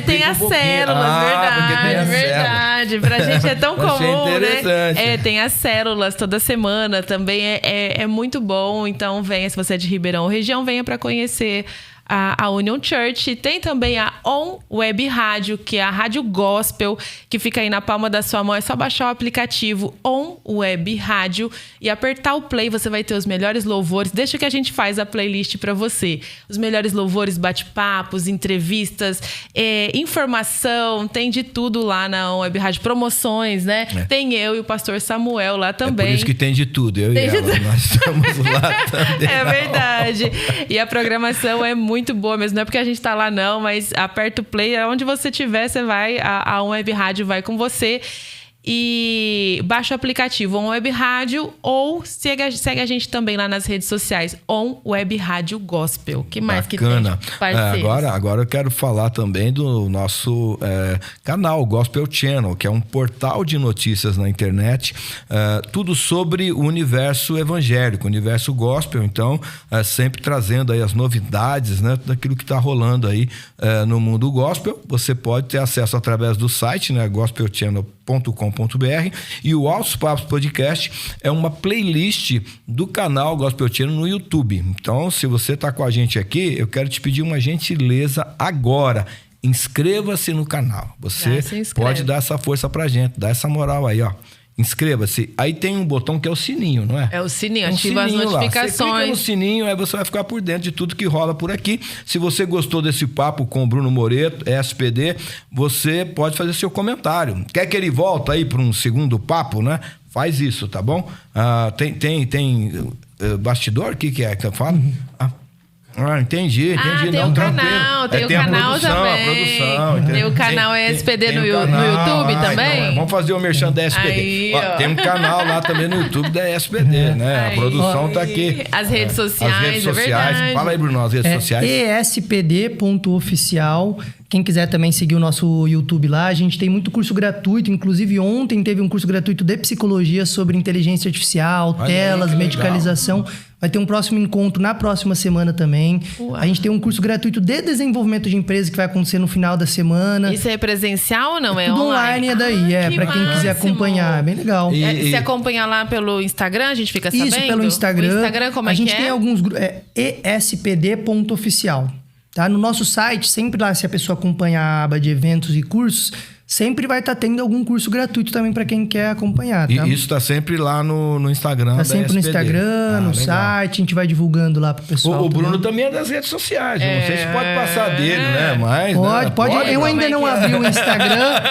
tem as células, verdade. Pra gente é tão comum, né? Tem as células toda semana. Também é muito bom. Então venha, se você é de Ribeirão ou região, venha para conhecer a Union Church. Tem também a On Web Rádio, que é a rádio gospel, que fica aí na palma da sua mão. É só baixar o aplicativo On Web Rádio e apertar o play. Você vai ter os melhores louvores. Deixa que a gente faz a playlist para você. Os melhores louvores, bate-papos, entrevistas, informação. Tem de tudo lá na On Web Rádio. Promoções, né? Tem eu e o pastor Samuel lá também. É por isso que tem de tudo. Eu e ela, nós estamos lá também. É verdade. E a programação é muito boa mesmo. Não é porque a gente tá lá, não, mas aperta o play, onde você estiver, você vai, a Web Rádio vai com você. E baixa o aplicativo On Web Rádio ou segue a gente também lá nas redes sociais, On Web Rádio Gospel. Que mais Bacana. Que tem, parceiros? Agora eu quero falar também do nosso canal Gospel Channel, que é um portal de notícias na internet, tudo sobre o universo evangélico, o universo gospel. Então, sempre trazendo aí as novidades, né, daquilo que está rolando aí no mundo gospel. Você pode ter acesso através do site, né, gospelchannel.com.br, e o Altos Papos Podcast é uma playlist do canal Gospel Channel no YouTube. Então, se você está com a gente aqui, eu quero te pedir uma gentileza agora. Inscreva-se no canal. Você pode dar essa força pra gente, dar essa moral aí, ó. Inscreva-se. Aí tem um botão que é o sininho, não é? É o sininho, ativa as notificações. Você clica no sininho, aí você vai ficar por dentro de tudo que rola por aqui. Se você gostou desse papo com o Bruno Moreto, SPD, você pode fazer seu comentário. Quer que ele volte aí para um segundo papo, né? Faz isso, tá bom? Tem bastidor? O que é que eu falo? Entendi. Tem não, o tranquilo. canal, tem o canal também. Tem o canal SPD no YouTube também. Vamos fazer o merchan da SPD. Aí, tem um canal lá também no YouTube da SPD, né? A produção tá aqui. As redes sociais, as redes sociais. Verdade. Fala aí, Bruno, as redes sociais. espd.oficial. Quem quiser também seguir o nosso YouTube lá, a gente tem muito curso gratuito. Inclusive, ontem teve um curso gratuito de psicologia sobre inteligência artificial, telas, medicalização. Vai ter um próximo encontro na próxima semana também. Uau. A gente tem um curso gratuito de desenvolvimento de empresa que vai acontecer no final da semana. Isso é presencial ou não? É tudo online é daí, para quem quiser acompanhar. É bem legal. Se acompanhar lá pelo Instagram, a gente fica sabendo? Isso, pelo Instagram. O Instagram, como é que é? A gente tem alguns grupos. espd.oficial. Tá? No nosso site, sempre lá, se a pessoa acompanhar a aba de eventos e cursos, sempre vai estar tendo algum curso gratuito também para quem quer acompanhar, tá? E isso tá sempre lá no Instagram tá sempre no Instagram, no site, a gente vai divulgando lá pro pessoal. O Bruno também é das redes sociais, não sei se pode passar dele, né? Mas, pode. Eu ainda não abri o Instagram.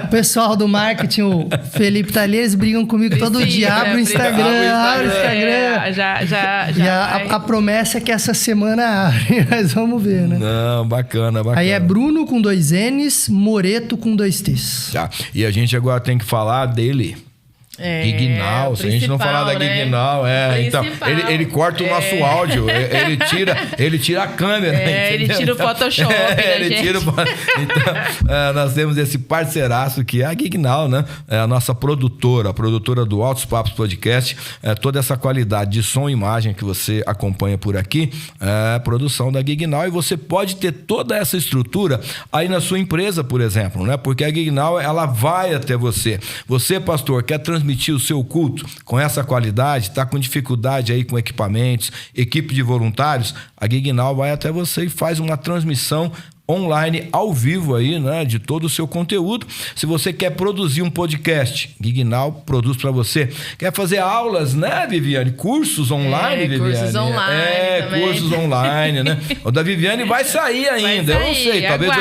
O pessoal do marketing, o Felipe Talheres, brigam comigo todo dia. Abre o Instagram, abre o Instagram. A promessa é que essa semana abre, mas vamos ver, né? Não, bacana. Aí é Bruno com 2 N's, Moreto com 2 T's. Tá. E a gente agora tem que falar dele. Guignal, se a gente não falar da Guignal, então ele corta o nosso áudio, ele tira a câmera, ele tira o Photoshop, Então, nós temos esse parceiraço que é a Guignal, né? É a nossa produtora, a produtora do Altos Papos Podcast, toda essa qualidade de som e imagem que você acompanha por aqui, é a produção da Guignal, e você pode ter toda essa estrutura aí na sua empresa, por exemplo, né? Porque a Guignal, ela vai até você. Você, pastor, quer transmitir o seu culto com essa qualidade, está com dificuldade aí com equipamentos, equipe de voluntários, a Guignal vai até você e faz uma transmissão online, ao vivo aí, né, de todo o seu conteúdo. Se você quer produzir um podcast, Guignal produz para você. Quer fazer aulas, né, Viviane? Cursos online, Viviane? Cursos online também. Cursos online, né? O da Viviane vai sair ainda, eu não sei, talvez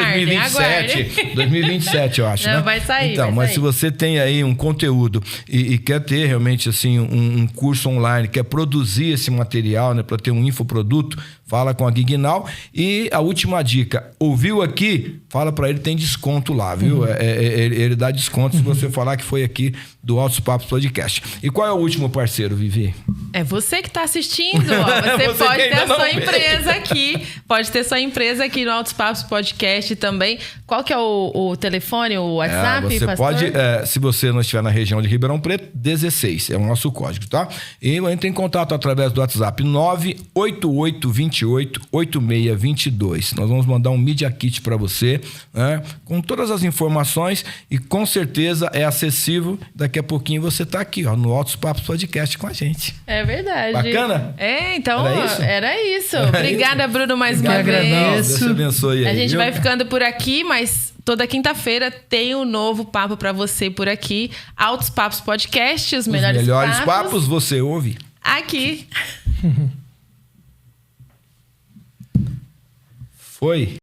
2027, eu acho, não, né? Vai sair, então, mas se você tem aí um conteúdo e quer ter realmente, assim, um curso online, quer produzir esse material, né, para ter um infoproduto, fala com a Guignal. E a última dica, ouviu aqui, fala pra ele, tem desconto lá, viu? Ele dá desconto se você falar que foi aqui do Altos Papos Podcast. E qual é o último parceiro, Vivi? É você que tá assistindo, ó. Você pode ter a sua empresa aqui, pode ter sua empresa aqui no Altos Papos Podcast também. Qual que é o telefone, o WhatsApp, você pastor? pode, se você não estiver na região de Ribeirão Preto, 16, é o nosso código, tá? E entra em contato através do WhatsApp 988288622. Nós vamos mandar um Media Kit para você, né, com todas as informações, e com certeza é acessível. Daqui a pouquinho você tá aqui, ó, no Altos Papos Podcast com a gente. É verdade. Bacana? Então era isso. Obrigada, Bruno, mais uma vez. Agradeço. Deus abençoe aí. A gente viu? vai ficando por aqui, mas toda quinta-feira tem um novo papo para você por aqui. Altos Papos Podcast, os melhores papos você ouve aqui. Foi.